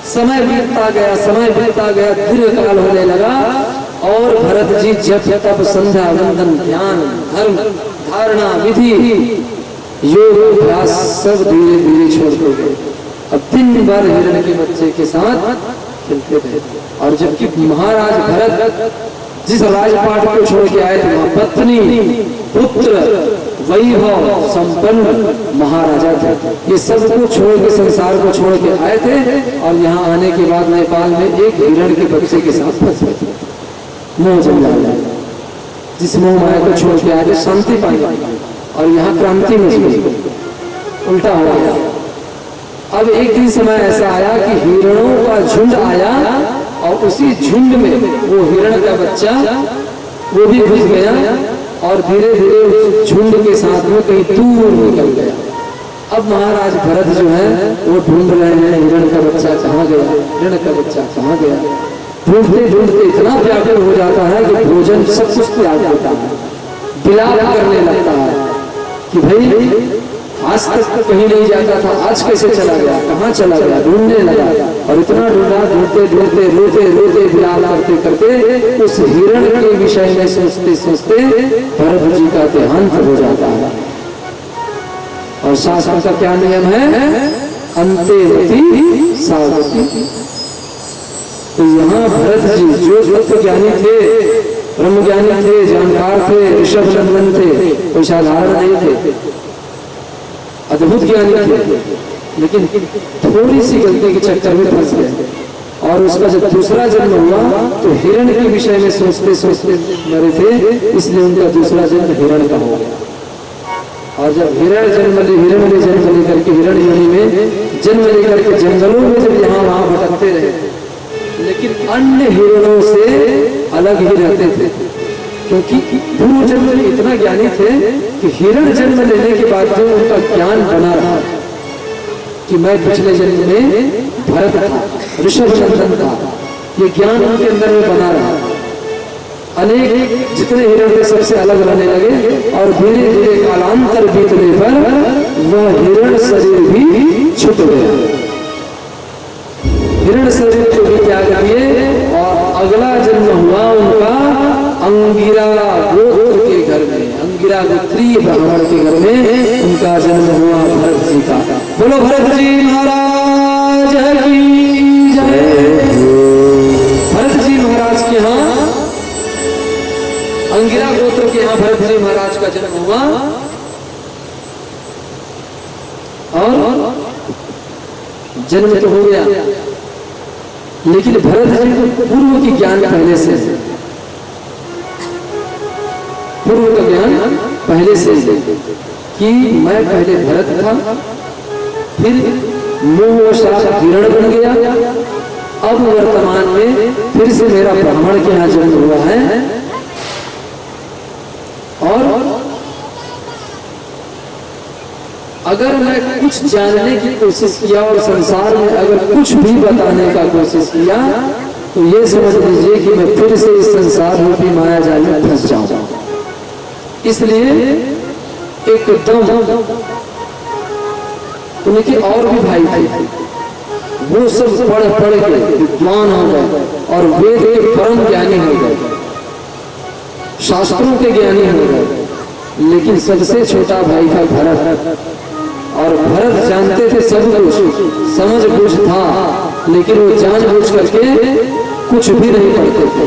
समय बीतता गया, दीर्घ काल होने लगा, और भरत जी जप तप संध्या वंदन ध्यान धर्म धारणा विधि योग अभ्यास सब धीरे धीरे छोड़ते गए। अब दिन भर हिरण के बच्चे के साथ खेलते थे। और जबकि महाराज भरत जिस राजपाट को छोड़ के आए थे वहां पत्नी पुत्र वैभव संपन्न महाराजा थे। ये सब को छोड़ के संसार को छोड़ के आए थे, और यहाँ आने के बाद नेपाल में एक हिरण के बच्चे के साथ फंस गए। मोह जंजाल, जिस मोह माया को छोड़ के आए शांति पाई, और यहाँ क्रांति में उल्टा हो गया। अब एक दिन समय ऐसा आया कि हिरणों का झुंड आया, और उसी झुंड में वो हिरण का बच्चा वो भी घुस गया, और धीरे धीरे उस झुंड के साथ में कहीं दूर निकल गया। अब महाराज भरत जो है वो ढूंढ रहे हैं हिरण का बच्चा कहाँ गया, हिरण का बच्चा कहाँ गया। ढूंढते ढूंढते इतना व्याकुल हो जाता है कि भोजन सब कुछ त्याग देता है, विलाप करने लगता है कि भाई आज तक कहीं नहीं जाता था, आज कैसे चला गया, कहाँ चला गया, ढूंढने लगा। और इतना ढूंढा, ढूंढते ढूंढते रोते रोते विलाप करते करते उस हिरण के विषय में सोचते सोचते भरत जी का देहांत हो जाता है। और शास्त्र का क्या नियम है, अंतेवती सावती। तो यहाँ भरत जी जो तत्व ज्ञानी थे, ब्रह्म ज्ञानी थे, जानकार थे, ऋषभ नंदन थे, कोई साधारण नहीं थे, अद्भुत ज्ञानी थे, लेकिन थोड़ी सी गलती के चक्कर में फंस गए। और उसका जब दूसरा जन्म हुआ तो हिरण के विषय में सोचते सोचते मरे थे, इसलिए उनका दूसरा जन्म हिरण का हो गया। और जब हिरण में जन्म लेकर के हिरण योनि में जन्म लेकर के जंगलों में जब यहाँ वहां भटकते रहे, लेकिन अन्य हिरणों से अलग ही रहते थे, क्योंकि पूर्व जन्म में इतना ज्ञानी थे कि हिरण जन्म लेने के बाद जो उनका ज्ञान बना रहा कि मैं पिछले जन्म में भरत था, ऋषभ नंदन था, ये ज्ञान उनके अंदर में बना रहा। अनेक जितने हिरण थे सबसे अलग रहने लगे और धीरे धीरे कालांतर बीतने पर वह हिरण शरीर भी छूट गया। हिरण शरीर को भी त्याग किए और अगला जन्म हुआ उनका अंगिरा गोत्र के घर में, अंगिरा गोत्रीय ब्राह्मण के घर में उनका जन्म हुआ भरत जी का। बोलो भरत जी महाराज की जय। भरत जी महाराज के यहाँ, अंगिरा गोत्र के यहाँ भरत जी महाराज का जन्म हुआ। और जन्म तो हो गया, लेकिन भरत जी को पूर्व की ज्ञान पहले से, पूर्व का ज्ञान पहले से कि मैं पहले भरत था, फिर मोहवशात हिरण बन गया, अब वर्तमान में फिर से मेरा ब्राह्मण के यहाँ जन्म हुआ है। और अगर मैं कुछ जानने की कोशिश किया और संसार में अगर कुछ भी बताने का कोशिश किया तो ये समझ लीजिए कि मैं फिर से इस संसार रूपी माया जाल में फंस जाऊंगा। इसलिए एकदम उनके और भी भाई थे, वो सब पढ़ के विद्वान हो गए और वेद के परम ज्ञानी हो गए, शास्त्रों के ज्ञानी हो गए। लेकिन सबसे छोटा भाई था भरत, और भरत जानते थे सब कुछ, समझ कुछ था, लेकिन वो जानबूझ करके कुछ भी नहीं पढ़ते थे।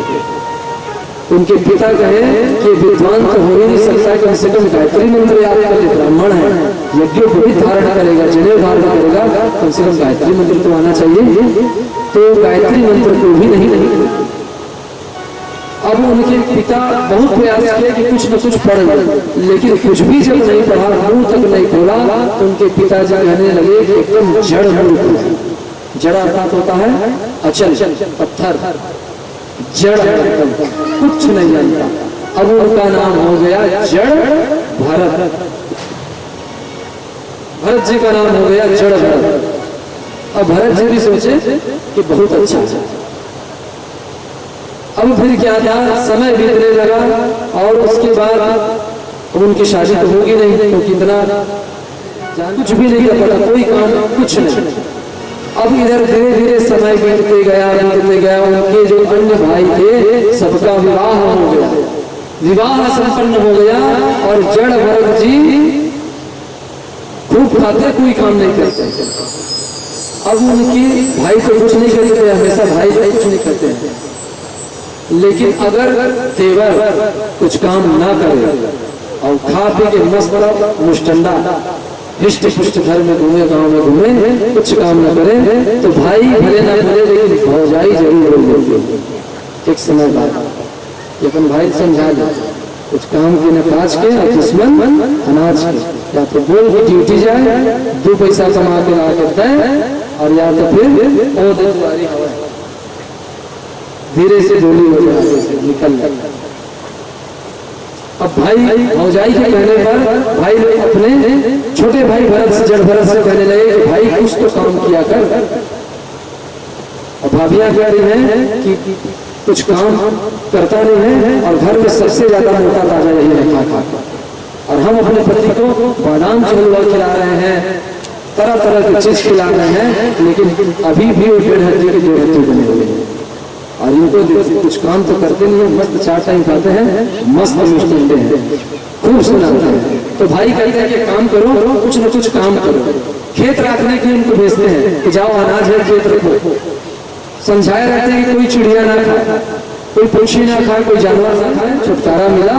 उनके पिता कहे कि विद्वान तो हो ही नहीं सकता, कम से कम गायत्री मंत्र याद कर ले, ब्राह्मण है, यज्ञों को भी धारण करेगा, जनेऊ धारण करेगा, कम से कम गायत्री मंत्र तो आना चाहिए। तो गायत्री मंत्र को भी नहीं। अब उनके पिता बहुत प्रयास किए कि कुछ न कुछ पढ़ ले, लेकिन कुछ भी जब नहीं पढ़ा, मुंह तक नहीं खोला, तो उनके पिताजी कहने लगे कि एकदम जड़ मूर्ख। जड़ अर्थात होता है अचल, पत्थर, जड़, कुछ नहीं जानता। अब उनका नाम हो गया जड़ भरत। भरत जी का नाम हो गया जड़ भरत। अब भरत जी भी सोचे कि बहुत अच्छा। अब फिर क्या था, समय बीतने लगा और उसके बाद उनकी शादी तो होगी नहीं, क्योंकि इतना कुछ भी नहीं कर पाता, कोई काम कुछ नहीं। अब इधर धीरे धीरे समय बीतते गया। उनके जो अन्य भाई थे सबका विवाह हो गया, विवाह संपन्न हो गया और जड़ भरत जी खूब खाते, कोई काम नहीं करते। अब उनके भाई तो कुछ नहीं करते, हमेशा भाई कुछ नहीं करते हैं, लेकिन अगर देवर कुछ काम ना करे और खा पी के मस्त मुष्टंडा हिष्ट पुष्ट घर में घूमे, गांव में घूमे, कुछ काम न करे तो भाई भले ना भले लेकिन भौजाई जरूर बोल एक समय बाद। लेकिन भाई समझा दे, कुछ काम की न काज के और दुश्मन अनाज के, या तो बोल की ड्यूटी जाए, 2 पैसा कमा के ला करता है, और या तो फिर ओ दुआरी हवा धीरे से डोली हो जाए निकल जाए। अब भाई भौजाई के कहने पर भाई लोग अपने छोटे भाई भरत से, जड़ भरत से कहने लगे कि भाई कुछ तो काम किया कर। और भाभियां कह रही हैं कि कुछ काम करता नहीं है और घर में सबसे ज्यादा मोटा ताजा यही रखा था। और हम अपने पति को बादाम चूल्हा खिला रहे हैं, तरह तरह की चीज खिला रहे हैं, लेकिन अभी भी वो 1.5 हड्डी के 2 हड्डी बने हुए हैं। और इनको कुछ काम तो करते नहीं है, मस्त 4 टाइम खाते हैं, मस्त मुस्टंडे हैं, खूब सुनाते हैं। तो भाई कहते हैं कि काम करो, कुछ न कुछ काम करो। खेत रखने के लिए उनको भेजते हैं कि जाओ अनाज है खेत रखो। समझाए रहते हैं कि कोई चिड़िया ना खाए, कोई पक्षी ना खाए, कोई जानवर ना खाए, छुटकारा मिला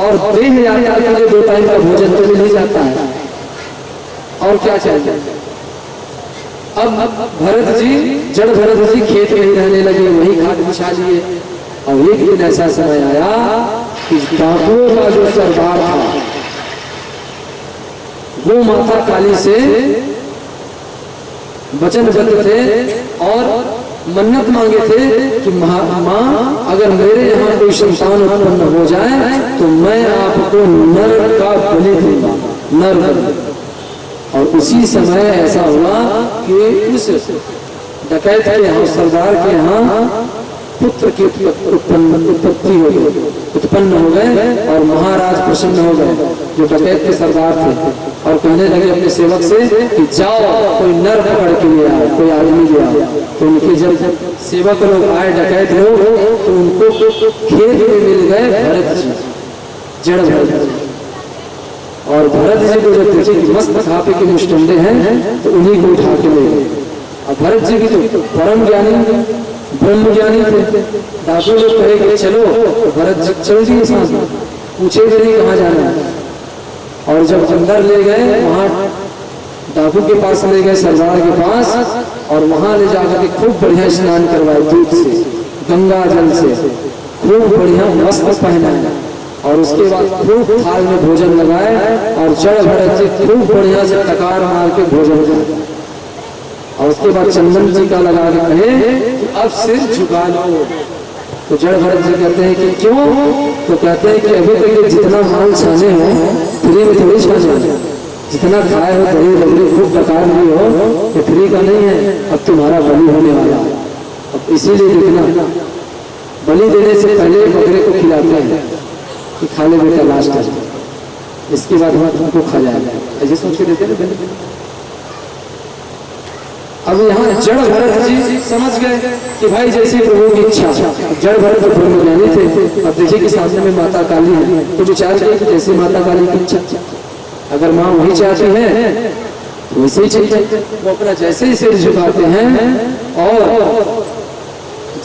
और 3000 के लिए 2 टाइम का भोजन तो मिल ही जाता है। और क्या चाहिए। अब भरत जी, जड़ भरत जी खेत में ही रहने लगे, वही खाद बिछा लिए। और एक दिन ऐसा समय आया कि डाकुओं का जो सरदार था वो माता काली से वचनबद्ध थे और मन्नत मांगे थे कि माँ अगर मेरे यहाँ कोई संतान उत्पन्न हो जाए तो मैं आपको नर का बलि दूंगा, नर बलि। और उसी समय ऐसा हुआ कि उस डकैत के यहाँ, सरदार के यहाँ पुत्र की उत्पत्ति हो गई, उत्पन्न हो गए और महाराज प्रसन्न हो गए जो डकैत के सरदार थे। और कहने लगे अपने सेवक से कि जाओ कोई नर पकड़ के ले आओ, कोई आदमी ले आओ। तो उनके जब सेवक लोग आए, डकैत लोग, तो उनको खेत में मिल गए भरत जी, जड़ भरत जी। और भरत जी को जब देखे कि मस्त खापे के मुस्टंडे हैं तो उन्हीं को उठा के ले गए। और भरत जी भी तो परम ज्ञानी, ब्रह्म ज्ञानी थे। डाकू लोग कहे कि चलो, तो भरत जी चल दिए साथ में, पूछे भी नहीं कहाँ जाना है। और जब अंदर ले गए, वहाँ डाकू के पास ले गए, सरदार के पास, और वहां ले जाकर के खूब बढ़िया स्नान करवाए, दूध से, गंगा जल से, खूब बढ़िया वस्त्र पहनाए। और उसके बाद खूब थाल में भोजन लगाए और जड़ भरत जी खूब बढ़िया से टकार मार के भोजन खाए। और उसके बाद चंदन जी का लगा के कहे कि अब सिर झुका लो। तो जड़ भरत जी कहते हैं कि क्यों? तो कहते हैं कि अभी तक ये जितना माल छाने हो फ्री में थोड़ी छाने, जितना खाए हो दही लकड़ी खूब टकार भी हो, ये फ्री का नहीं है, अब तुम्हारा बलि होने वाला है। अब इसीलिए देखना, बलि देने से पहले बकरे को खिलाते हैं कि खा ले बेटा लास्ट है, इसके बाद हम तुमको खा जाएगा, ऐसे सोच के देते हैं। अब यहाँ जड़ भरत जी समझ गए कि भाई जैसे प्रभु की इच्छा। जड़ भरत ब्रह्म ज्ञानी थे। अब देखिए कि सामने में माता काली है, तो विचार किया कि जैसे माता काली की इच्छा, अगर माँ वही चाहती है तो वैसे ही चाहिए। वो अपना जैसे ही सिर झुकाते हैं और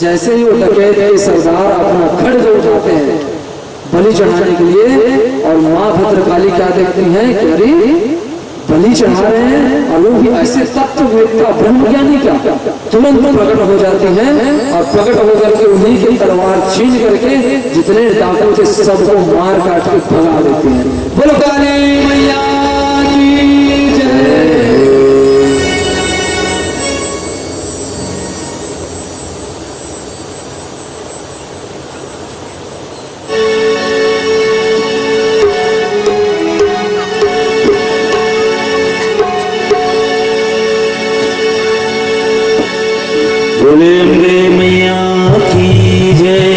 जैसे ही वो डकैत के सरदार अपना खड्ग उठाते हैं बलि चढ़ाने के लिए, और माँ भद्रकाली क्या देखती हैं कि अरे बलि चढ़ा रहे हैं, और वो भी ऐसे तत्ववेत्ता ब्रह्मज्ञानी क्या तुरंत प्रकट हो जाती हैं और प्रकट होकर के उन्हीं की तलवार छीन करके जितने डाकू थे सबको मार काट के भगा देते हैं। बोलो काली मैया की जय। बोले मैया की जय।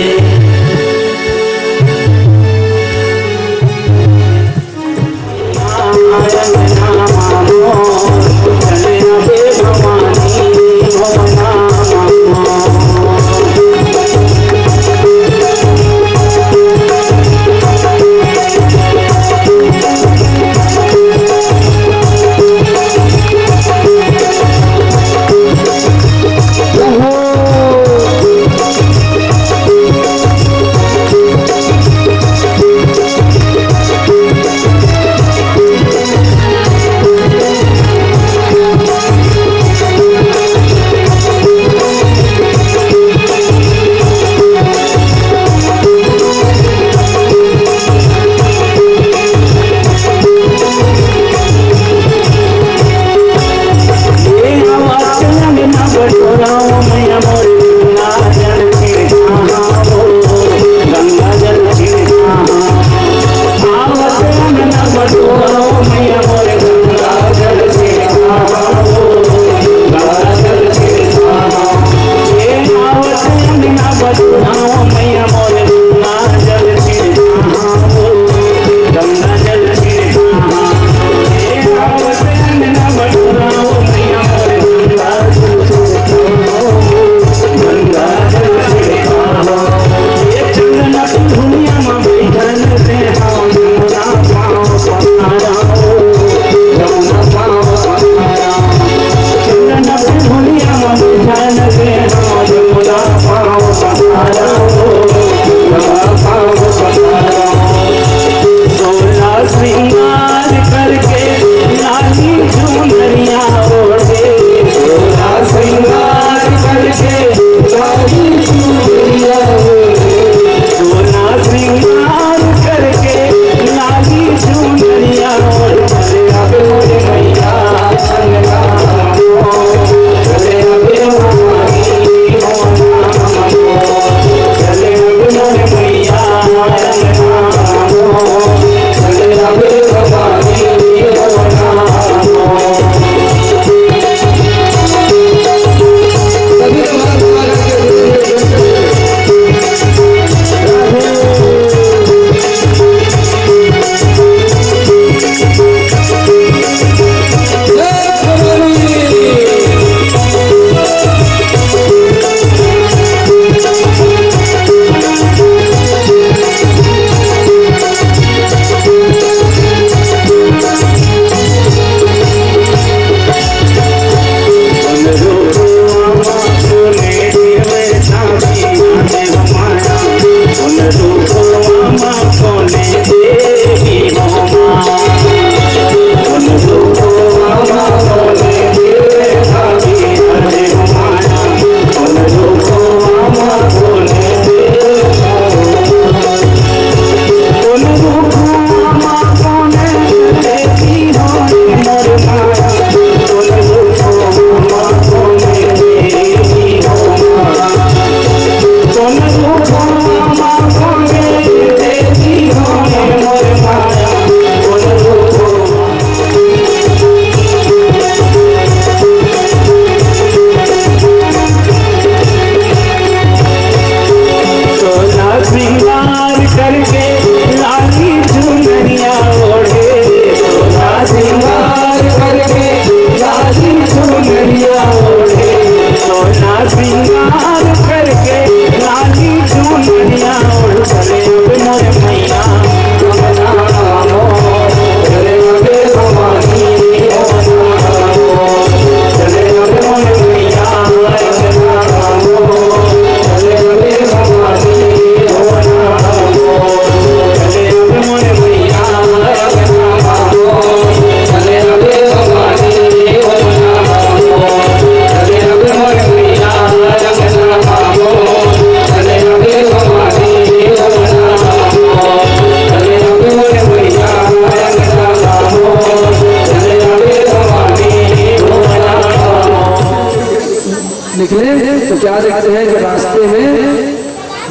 निकले तो क्या देखते हैं कि रास्ते में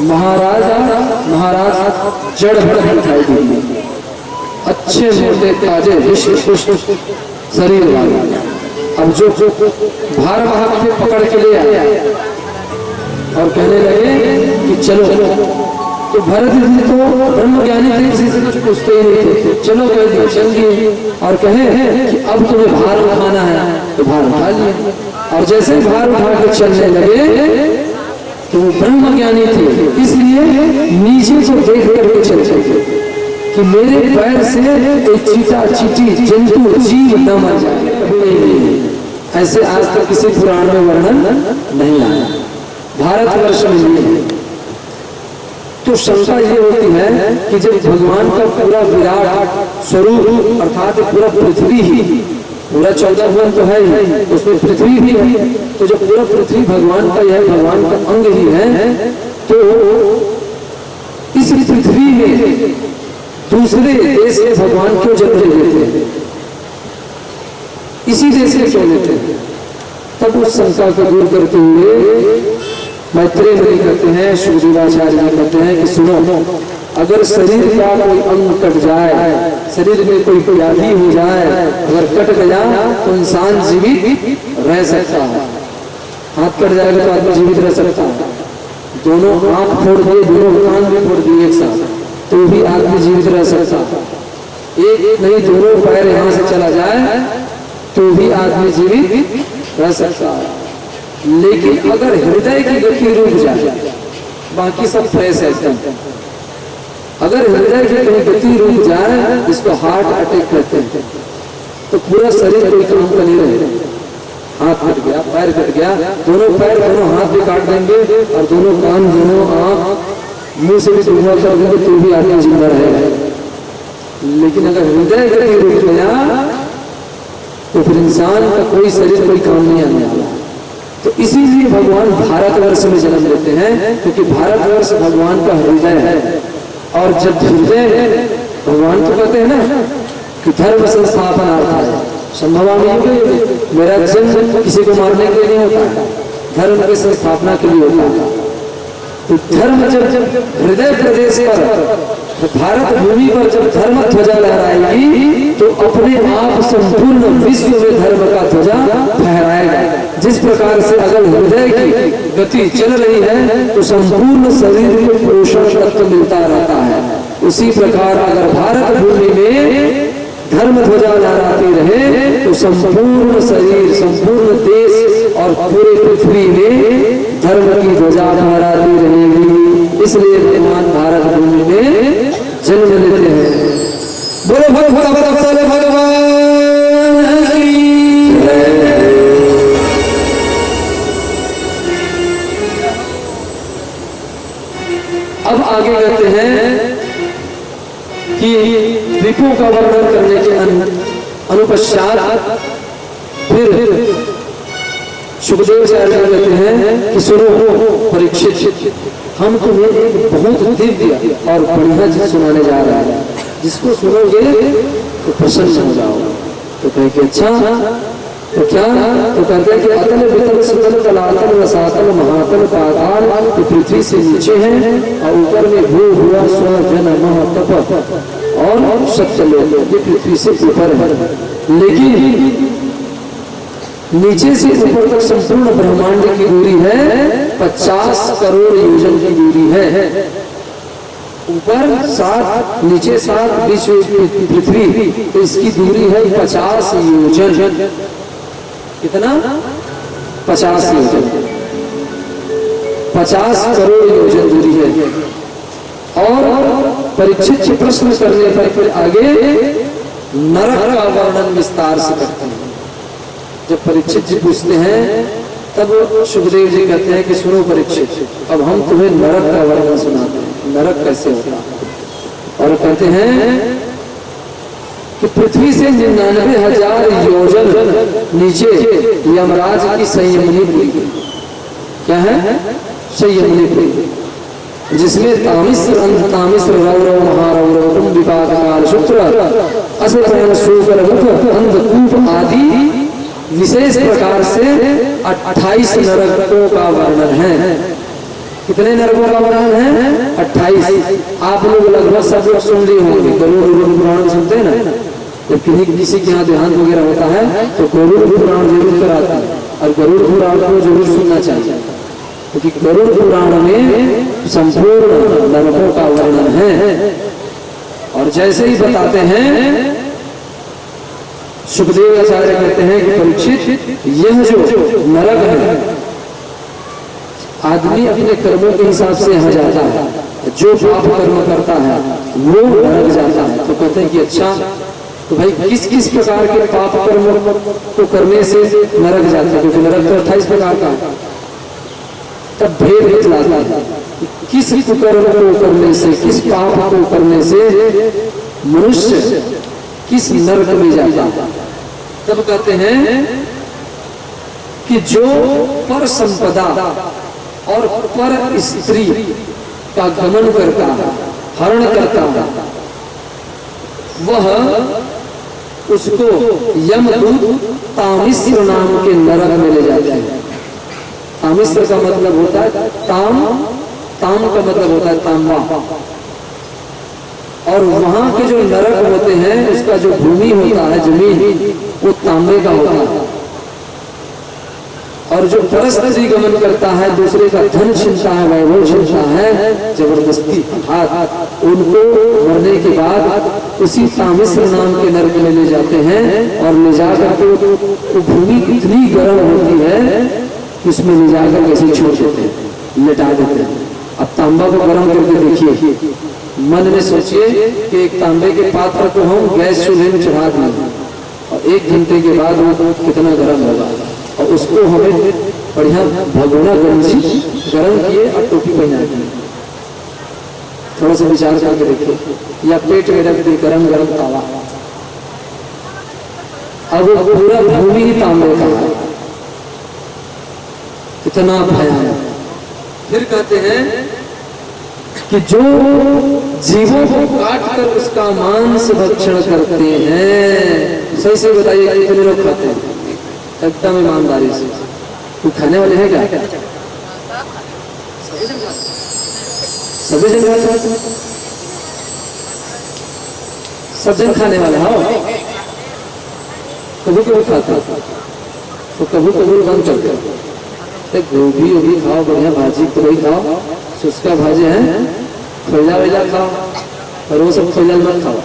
महाराज जड़ दिखाई दिए, अच्छे मोटे ताजे विश्व शरीर वाले। अब जो भार वाहक थे पकड़ के ले आए और कहने लगे कि चलो। तो भरत जी तो ब्रह्म ज्ञानी थे, किसी से कुछ पूछते ही नहीं थे। चलो कह दिया, चल दिए और कहे कि अब तुम्हें भार उठाना है तो भार उठा लिया। और जैसे भार उठा के चलने लगे तो वो ब्रह्म ज्ञानी थे, इसलिए नीचे को देख करके चलते थे कि मेरे पैर से एक चीटा चीटी जंतु जीव न मर जाए। ऐसे आज तक किसी पुराण में वर्णन नहीं आया, भारतवर्ष में नहीं है। तो शंका ये होती है कि जब भगवान का पूरा विराट स्वरूप अर्थात पूरा पृथ्वी ही, पूरा 14 भुवन तो है ही, उसमें पृथ्वी भी है, तो जब पूरा पृथ्वी भगवान का यह भगवान का अंग ही है, तो इस पृथ्वी में दूसरे देश के भगवान क्यों जन्म लेते हैं, इसी देश में क्यों लेते हैं? तब उस शंका को दूर करते हुए मैत्रेय मुनि कहते हैं, सुखदेवाचार्य जी कहते हैं कि सुनो, अगर शरीर का कोई अंग कट जाए, शरीर में कोई व्याधि हो जाए, अगर कट गया तो इंसान जीवित रह सकता है। हाथ कट जाएगा तो आदमी जीवित रह सकता है, दोनों आंख फोड़ दिए, दोनों कान भी फोड़ दिए एक साथ, तो भी आदमी जीवित रह सकता है। एक नहीं दोनों पैर यहाँ से चला जाए तो भी आदमी जीवित रह सकता है। लेकिन अगर हृदय की गति रुक जाए, बाकी सब फ्रेश है। अगर हृदय की कहीं गति रुक जाए, इसको हार्ट अटैक कहते हैं, तो पूरा शरीर कोई काम का नहीं रहेगा। हाथ कट गया, पैर कट गया, दोनों पैर दोनों हाथ भी काट देंगे और दोनों कान दोनों आंख मुंह से भी दुआ कर देंगे तो भी आदमी जिंदा रहेगा। लेकिन अगर हृदय गति रुक गया तो फिर इंसान का कोई शरीर कोई काम नहीं आने वाला। तो इसीलिए भगवान भारतवर्ष में जन्म लेते हैं, क्योंकि भारतवर्ष भगवान का हृदय है। और जब हृदय भगवान तो कहते हैं ना कि धर्म संस्थापनार्थ है, संभव मेरा जन्म किसी को मारने के लिए नहीं होता, धर्म की संस्थापना के लिए होता है। तो धर्म जब हृदय प्रदेश पर, भारत भूमि पर जब धर्म ध्वजा लहराएगी तो अपने आप संपूर्ण विश्व में धर्म का ध्वजा फहराएगा। जिस प्रकार से अगर हृदय की गति चल रही है तो संपूर्ण शरीर को पोषण तत्व मिलता रहता है, उसी प्रकार अगर भारत भूमि में धर्म ध्वजा लहराती रहे तो संपूर्ण शरीर, संपूर्ण देश और पूरे पृथ्वी में धर्म की ध्वजा फहराती रहेगी। इसलिए भगवान भारत भूमि में जन्म लेते हैं। बोलो भगवान अब आगे कहते हैं कि रिपु का वर्णन करने के अनुपश्चात फिर सुखदेव जी कहते हैं कि सुनो परीक्षित, हम तुम्हें एक बहुत दिव्य और बढ़िया चीज सुनाने जा रहे हैं, जिसको सुनोगे तो प्रसन्न हो जाओ। तो कहे कि अच्छा, तो क्या? तो कहते हैं कि अतल वितल सुतल तलातल रसातल महातल पाताल, तो पृथ्वी से नीचे है और ऊपर में भू भुआ स्व जन मह तप और सत्यलोक, ये पृथ्वी से ऊपर है। लेकिन नीचे से ऊपर तक संपूर्ण ब्रह्मांड की दूरी है 50 करोड़ योजन की दूरी है। ऊपर 7, नीचे 7, बीच में पृथ्वी, तो इसकी दूरी है 50 योजन। कितना? 50 योजन, 50 करोड़ योजन दूरी है। और परीक्षित प्रश्न करने पर फिर आगे नरक का वर्णन विस्तार से करते हैं। जब परीक्षित जी पूछते हैं तब सुखदेव जी कहते हैं कि सुनो परीक्षित, अब हम तुम्हें नरक का वर्णन सुनाते हैं, नरक कैसे होता है। और कहते हैं कि पृथ्वी से 99,000 योजन नीचे यमराज की संयमनीपुरी, क्या है? संयमनीपुरी, जिसमें तामिश्र अंधतामिश्र रौरव महारौरव विपाक काल शुक्र असुर शूकर मुख अंधकूप आदि विशेष प्रकार से 28 नरकों का वर्णन है। कितने नरकों का वर्णन है? 28। आप लोग लगभग सब लोग सुन लिए होंगे, गरुड़ पुराण सुनते हैं ना, जब किसी के यहाँ देहांत वगैरह होता है तो गरुड़ पुराण जरूर कराता है, और गरुड़ पुराण को जरूर सुनना चाहिए, क्योंकि गरुड़ पुराण में संपूर्ण नरकों का वर्णन है। और जैसे ही बताते हैं, सुखदेव आचार्य कहते हैं कि परीक्षित, यह जो नरक है, आदमी अपने कर्मों के हिसाब से यहाँ जाता है, जो पाप कर्म करता है वो नरक जाता है। तो कहते हैं कि अच्छा, तो भाई किस किस प्रकार के पाप कर्म को करने से नरक जाता है, क्योंकि नरक तो 28 प्रकार का है। तब भेद निकलाता है, किस कुकर्म को करने से, किस पाप को करने से मनुष्य किस नरक में जाता है। तब कहते हैं कि जो पर संपदा और पर स्त्री का गमन करता है, हरण करता है, वह उसको यमदूत तामिस्र नाम के नरक में ले जाते हैं। तामिस्र का मतलब होता है ताम, ताम का मतलब होता है तांबा, और वहां के जो नरक होते हैं उसका जो भूमि होता है, जमीन, वो तांबे का होता है। और जो परस्त्री गमन करता है, दूसरे का धन छीनता है, वैभव छीनता है जबरदस्ती, उनको मरने के बाद उसी तामिस्र नाम के नरक में ले जाते हैं, और ले जाकर के वो भूमि इतनी गर्म होती है उसमें ले जाकर कैसे छोड़ देते हैं, लेटा देते हैं। अब तांबा को गर्म करके देखिए, मन में सोचिए कि एक तांबे के पात्र को हम गैस चूल्हे में चढ़ा दें, और 1 घंटे के बाद वो कितना गर्म होगा, और उसको हमें बढ़िया भगोना गंजी गर्म किए और टोपी पहना दिए। थोड़ा सा विचार करके देखिए, या पेट में रख दी गरम गरम तावा, अब वो पूरा भूमि ही तांबे का है, इतना भयानक। फिर कहते हैं कि जो जीवों को काट कर उसका मांस भक्षण करते हैं, सही से बताइए कितने लोग खाते हैं? एकदम ईमानदारी से। कोई खाने वाले हैं क्या? सभी जन खाते हैं, सब जन खाने वाले। हाँ, कभी कभी खाते हैं तो कभी कभी बंद करते हैं। गोभी वोभी खाओ, बढ़िया भाजी तो वही खाओ, सुस्का भाजी है, खैला वैला खाओ, और वो सब खैला मत खाओ।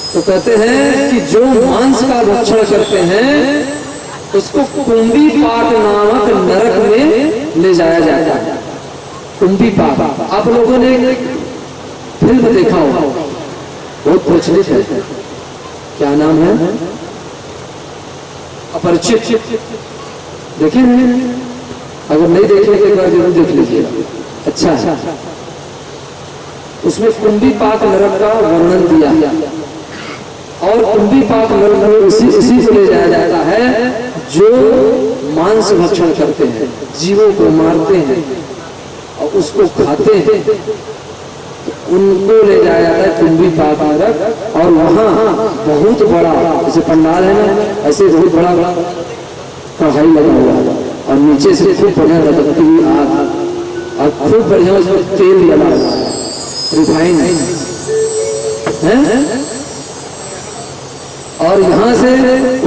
तो कहते हैं कि जो मांस का भक्षण करते हैं उसको कुंभी पाट नामक नरक में ले जाया जाता है। कुंभी पाट, आप लोगों ने फिल्म देखा होगा, बहुत प्रचलित है, क्या नाम है? अपरिचित। देखे हैं? अगर नहीं देखे तो एक बार जरूर देख लीजिएगा, अच्छा है। उसमें कुंभी पाक नरक का वर्णन दिया, और कुंभी पाक नरक में उसी को ले जाया जाता है जो मांस भक्षण करते हैं, जीवों को मारते हैं और उसको खाते हैं, उनको ले जाया जाता है कुंभी पाक नरक। और वहाँ बहुत बड़ा, जैसे पंडाल है ना, ऐसे बहुत बड़ा कढ़ाई लगा हुआ है, और नीचे से खूब बढ़िया लटकती हुई आग, और खूब बढ़िया उसमें तेल लगा हुआ है, रिफाइन है। और यहाँ से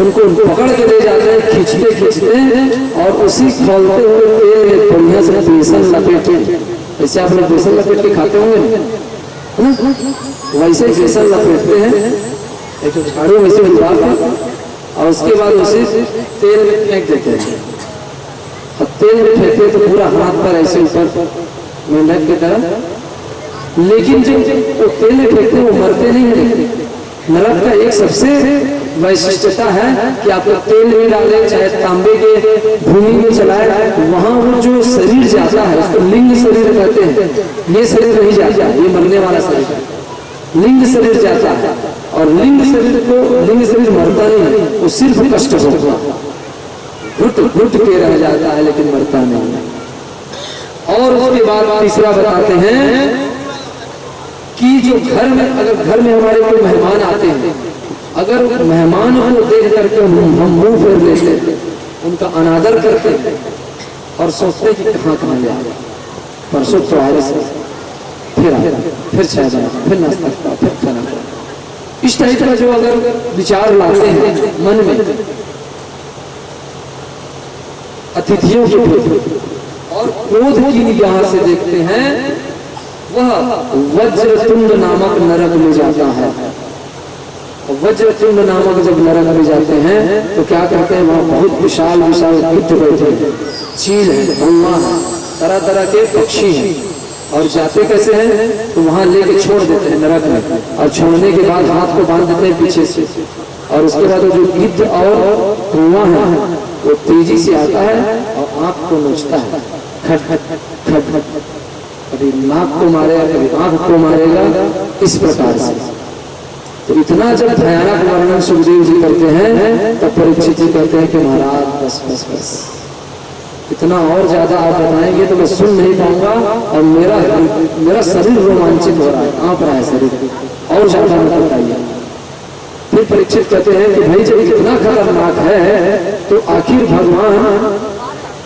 उनको पकड़ के ले जाते हैं, खींचते खींचते, और उसी खोलते हुए तेल में बढ़िया से बेसन लपेटे, ऐसे आप लोग बेसन लपेट के खाते होंगे, वैसे बेसन लपेटते हैं एक झाड़ू वैसे उठा के, और उसके बाद उसे तेल में फेंक देते हैं। और तेल में फेंकते तो पूरा हाथ पर ऐसे ऊपर मेंढक की तरह, लेकिन जब वो तेल में फेंकते वो मरते नहीं है। नरक का एक सबसे वैशिष्टता है कि आप तेल में डालें, चाहे तांबे के भूमि में चलाए, वहां वो जो शरीर जाता है उसको लिंग शरीर कहते हैं। ये शरीर नहीं जाता, ये मरने वाला शरीर है, लिंग शरीर जाता है। और लिंग शरीर मरता नहीं, वो सिर्फ कष्ट होता है, घुट के रह जाता है, लेकिन मरता नहीं। और उसके बाद तीसरा बताते हैं कि जो घर में, अगर घर में हमारे कोई मेहमान आते हैं अगर मेहमान को देख करके हम मुंह फेर लेते, उनका अनादर करते और सोचते कि कहाँ कहाँ ले आ गए, परसों तो आए से फिर चाय बना, फिर नाश्ता, फिर खाना, इस टाइप का जो अगर विचार लाते हैं मन में अतिथियों के प्रति और क्रोध की निगाह से देखते हैं, वह वज्रतुंड नामक नरक में जाता है। वज्रतुंड नामक जब नरक में जाते हैं तो क्या करते हैं, वहां बहुत विशाल विशाल गिद्ध बैठे हैं, चील है, कौवा है, तरह तरह के पक्षी हैं, और जाते कैसे हैं तो वहां लेके छोड़ देते हैं नरक में, और छोड़ने के बाद हाथ को बांध देते हैं पीछे से, और उसके बाद जो गिद्ध और कौवा है वो तेजी से आता है और आंख को नोचता है, खट खट खट खट, कभी नाक को मारेगा, कभी आंख को मारेगा, इस प्रकार से। तो इतना जब भयानक वर्णन सुखदेव जी करते हैं तब परीक्षित जी कहते हैं कि महाराज बस बस बस, इतना और ज्यादा आप बताएंगे तो मैं सुन नहीं पाऊंगा, और मेरा शरीर रोमांचित हो रहा है, कांप रहा है शरीर, और ज्यादा मत बताइए। फिर परीक्षित कहते हैं कि भाई जब इतना खतरनाक है तो आखिर भगवान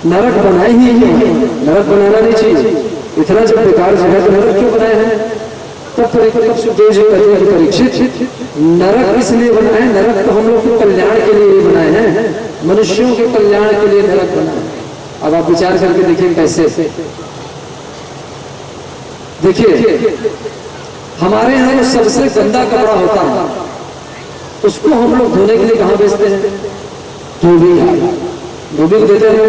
नरक बनाए ही क्यों? नरक बनाना नहीं चाहिए, इतना जब बेकार जगह तो नरक क्यों बनाए हैं? तब सुखदेव जी कहते हैं कि परीक्षित, नरक इसलिए बनाए हैं, नरक तो हम लोग के कल्याण के लिए बनाए हैं, मनुष्यों के कल्याण के लिए नरक बनाए हैं। अब आप विचार करके देखिए कैसे। देखिए हमारे यहाँ जो सबसे गंदा कपड़ा होता है उसको हम लोग धोने के लिए कहाँ बेचते हैं? धोबी को देते हैं,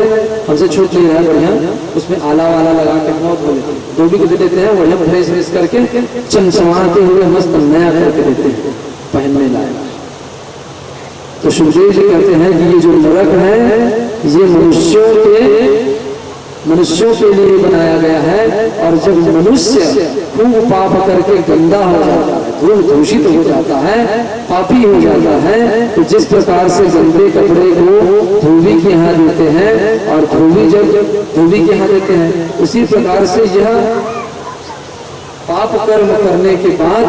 हमसे छूट नहीं रहा है बढ़िया, उसमें आला वाला लगा के बहुत धो लेते हैं, धोबी को दे देते हैं, बढ़िया फ्रेश फ्रेश करके चमचमाते हुए मस्त नया करके देते हैं, पहनने लायक। तो सुखदेव जी कहते हैं कि ये जो नरक है ये मनुष्यों के लिए बनाया गया है, और जब मनुष्य खूब पाप करके गंदा हो जाता है, खूब दूषित हो जाता है, पापी हो जाता है, तो जिस प्रकार से गंदे कपड़े को धोबी के यहाँ देते हैं, और धोबी जब धोबी के यहाँ देते हैं, उसी प्रकार से यह पाप कर्म करने के बाद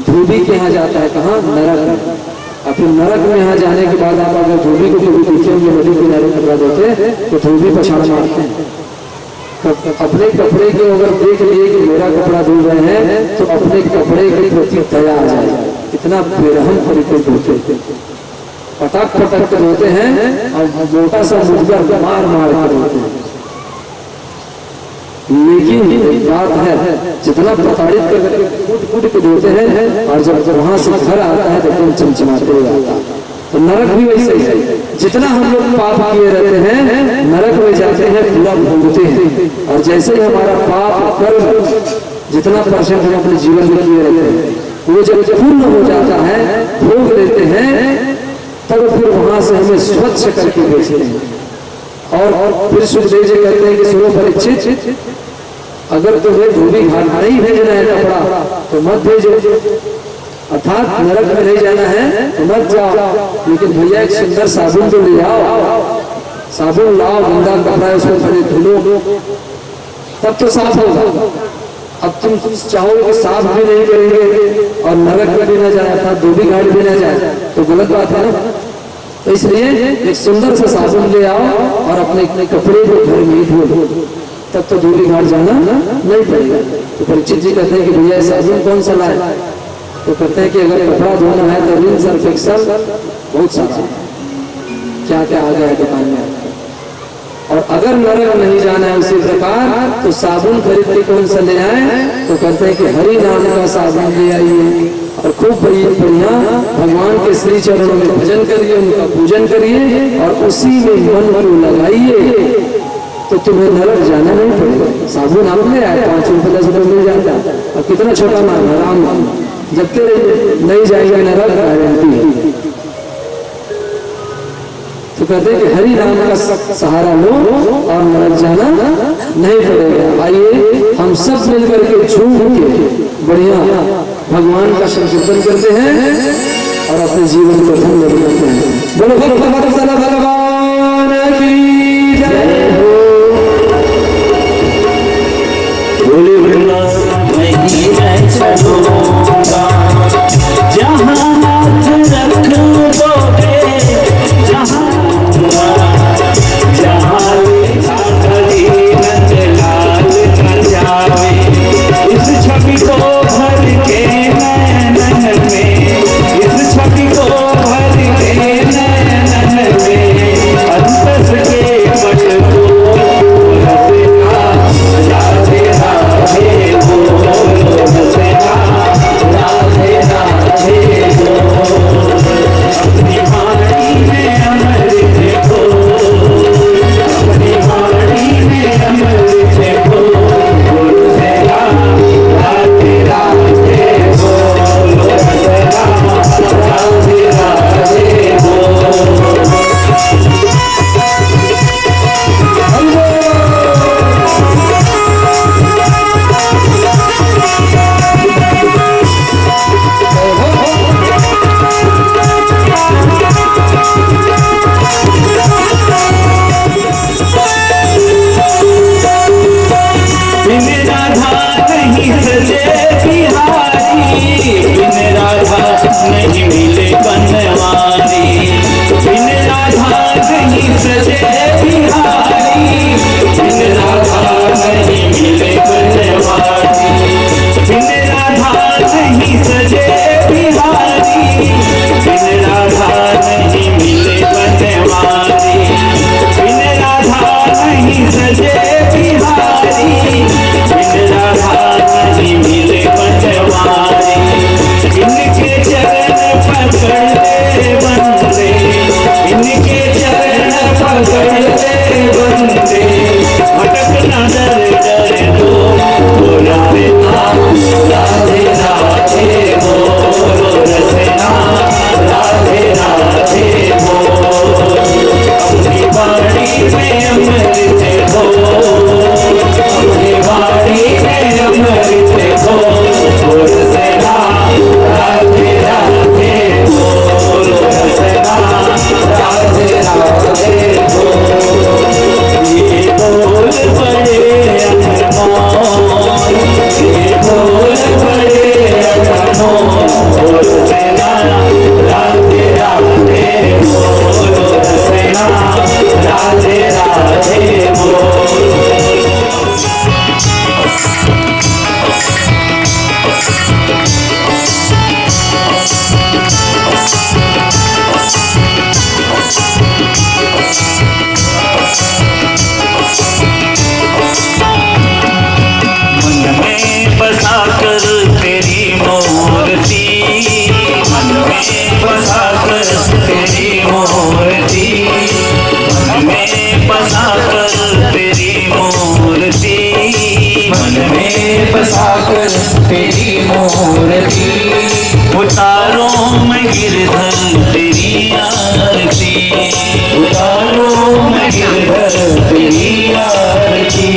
धोबी के यहाँ जाता है, कहाँ? नरक। और फिर नरक में यहाँ जाने के बाद आप अगर धोबी को कभी देखेंगे नदी किनारे कपड़ा देते तो धोबी पछाड़ मारते हैं। अपने कपड़े को अगर देख लिए कि मेरा कपड़ा धुल रहे हैं तो अपने कपड़े के प्रति दया आ जाए, इतना बेरहम तरीके से धोते, पटक पटक कर धोते हैं और मोटा सा मुर्गा मार मार कर धोते हैं। लेकिन एक बात है, जितना प्रताड़ित करके कूट कूट के धोते हैं, और जब वहां से घर आता है तो एकदम चमचमाते हुए आता है। तो नरक भी वैसे ही है, जितना हम लोग पाप किए रहते हैं नरक में जाते हैं पूरा भोगते हैं, और जैसे ही हमारा पाप कर्म जितना परसेंट हम अपने जीवन में किए रहते हैं वो जब पूर्ण हो जाता है, भोग लेते हैं, तब फिर वहां से हमें स्वच्छ करके भेजते हैं। और फिर सुखदेव जी कहते हैं कि सुनो परीक्षित, अगर तुम्हें धोबी घाट नहीं भेजना है कपड़ा तो मत भेजो, अर्थात नरक में नहीं जाना है तो मत जाओ, लेकिन भैया एक सुंदर साबुन तो ले आओ, साबुन लाओ, गंदा कपड़ा है उसको पहले धुलो तब तो साफ होगा। अब तुम चाहोगे कि साफ भी नहीं करेंगे और नरक में भी न जाए, अर्थात धोबी घाट भी न जाए, तो गलत बात है ना। तो इसलिए एक सुंदर सा साबुन ले आओ और अपने कपड़े को घर में धो, तब तो धोबी घाट जाना नहीं पड़ेगा। तो परीक्षित जी कहते हैं कि भैया साबुन कौन सा लाए? तो कहते हैं कि अगर कपड़ा धोना है तो रिन सर्फ एक्सेल बहुत सारा क्या क्या आ गया है दुकान में, और अगर नरक नहीं जाना है उसी प्रकार तो साबुन खरीद के कौन सा ले आए? तो कहते हैं कि हरि नाम का साबुन ले आइए और खूब बढ़िया भगवान के श्री चरणों में भजन करिए, उनका पूजन करिए और उसी में मन को लगाइए, तो तुम्हें नरक जाना नहीं पड़ेगा। साबुन आप ले आए, 5 रुपये 10 रुपये मिल जाता है, और कितना छोटा नाम है, राम नाम, जबकि नहीं जाएगा नरक गारंटी है। तो कहते हैं कि हरि नाम का सहारा लो और नरक जाना नहीं पड़ेगा। आइए हम सब मिलकर के झूम के बढ़िया भगवान का संकीर्तन करते हैं और अपने जीवन को धन्य बनाते हैं। बोलो भगवान की जय हो। बोले वृंदावन में ही मैं चलूंगा, जहाँ मन में बसा कर तेरी मूर्ति, मन में बसा कर तेरी मूर्ति, उतारो मैं गिरधर तेरी आरती, उतारो मैं गिरधर तेरी आरती।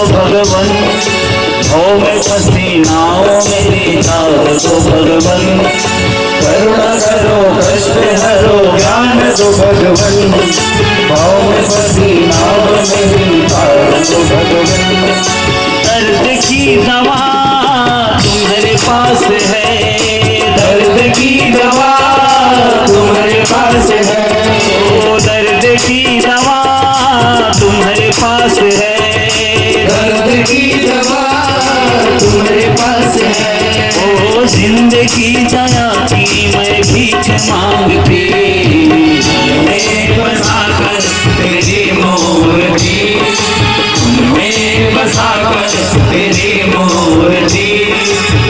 भगवन हो में फंसी नाव मेरी तार दो भगवन, करुणा करो कष्ट हरो ज्ञान दो भगवन, भाव में फंसी नाव मेरी तार दो भगवन। दर्द की दवा तुम्हारे पास है, दर्द की दवा तुम्हारे पास है, ओ दर्द की दवा तुम्हारे पास है, दर्द की दवा तुम्हारे पास है। ओ जिंदगी दया की मैं भीख मांगती, मैं बसा कर तेरी मूर्ति, मैं बसा कर तेरी मूर्ति,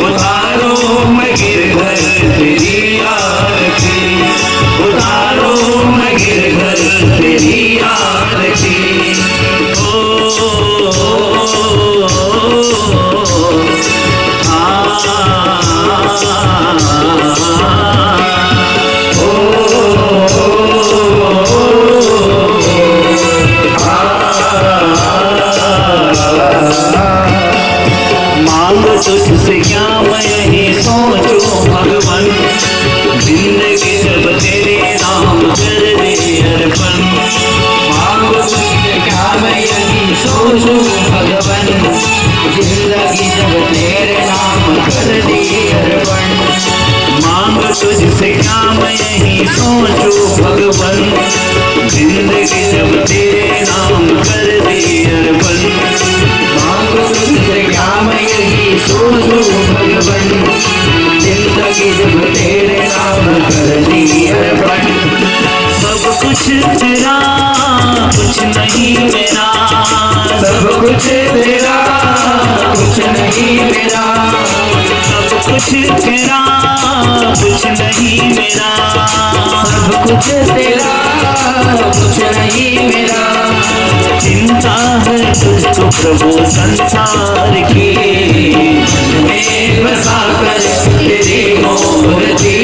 उतारो मैं गिरधर तेरी आरती, उतारो मैं गिरधर तेरी आरती। मांग तुझसे क्या मैं यही सोचूं भगवन, जिंदगी जब तेरे नाम कर दे अर्पण, मांग तुझसे क्या मैं यही सोचूं भगवन, जिंदगी जब तेरे नाम कर दे अर्पण, मांग तुझसे क्या मैं यही सोचूं भगवन, जिंदगी जब तेरे नाम कर दे अर्पण, मांग तुझसे क्या मैं यही सोचूं भगवन, जिंदगी जब तेरे नाम कर दी अर्पण। सब कुछ तेरा कुछ नहीं मेरा, सब कुछ तेरा कुछ नहीं मेरा, सब कुछ तेरा कुछ नहीं मेरा, सब कुछ तेरा कुछ नहीं मेरा। चिंता है तुझको प्रभु संसार की, मन में बसा कर तेरी मूर्ति,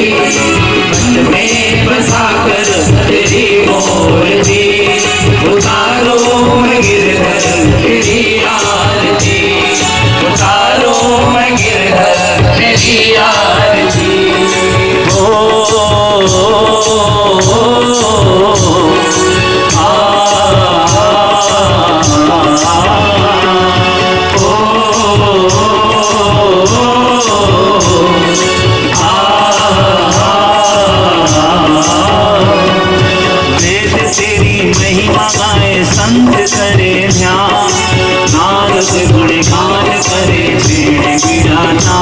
मन में बसा कर तेरी मूर्ति, उतारो मैं गिरधर तेरी आरती, उतारो मैं गिरधर तेरी आरती। संत करे ध्यान, नारद गुणगान करे भेड़ गिराना,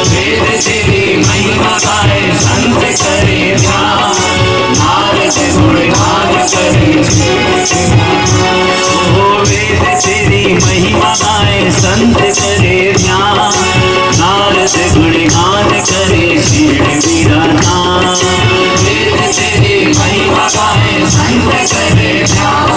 वेद तेरी महिमा गाए संत करे ध्यान, नारद गुणगान करे ओ वेद तेरी महिमा गाए संत करे ध्यान, नारद गुणगान करे भेड़ गिराना, वेद तेरी महिमा गाए संत करे ध्यान,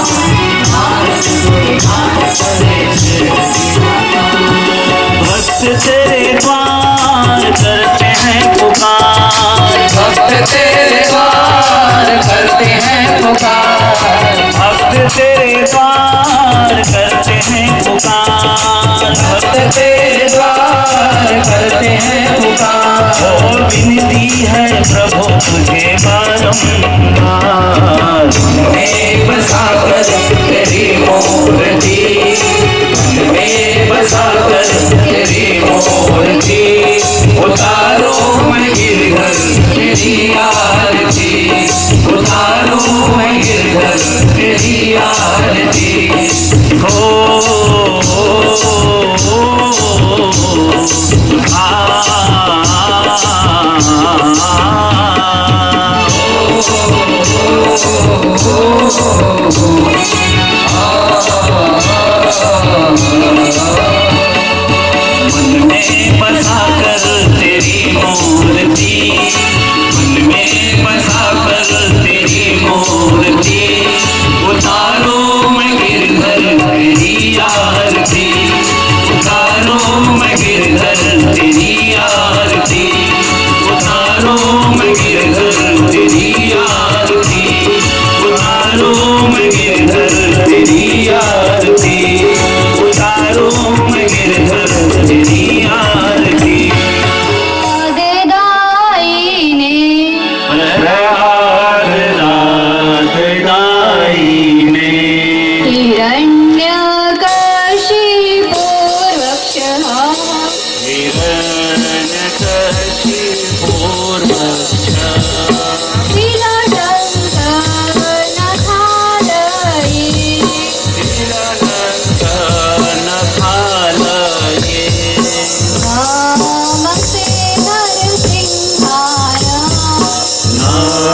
भक्त तेरे द्वार करते हैं पुकार, भक्त तेरे द्वार करते हैं पुकार, भक्त तेरे द्वार करते हैं पुकार, भक्त तेरे द्वार करते हैं पुकार। विनती है प्रभु तुझे बारंबार, में बसाकर तेरी मूर्ति, में बसाकर तेरी मूर्ति, उतारो मैं गिरधर तेरी आरती, उतारो मैं गिरधर तेरी आरती। हो मन में बसाकर तेरी मूर्ति, मन में बसाकर तेरी मूर्ति, उतारो मैं गिरधर तेरी आरती, उतारो मैं गिरधर तेरी आरती, उतारो मैं गिरधर तेरी आरती, उतारो मैं गिरधर तेरी आरती, उतारो मैं गिरधर तेरी आरती। प्रहलाद दायिने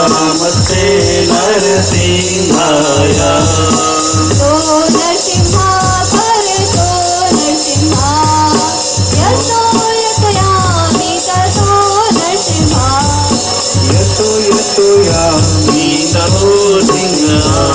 नमस्ते नरसिंहाय, तो नरसिंहा पर तो नरसिंहा, यतो यतयामि ततो नरसिंहा, यतो यतो यामि ततो सिंहा।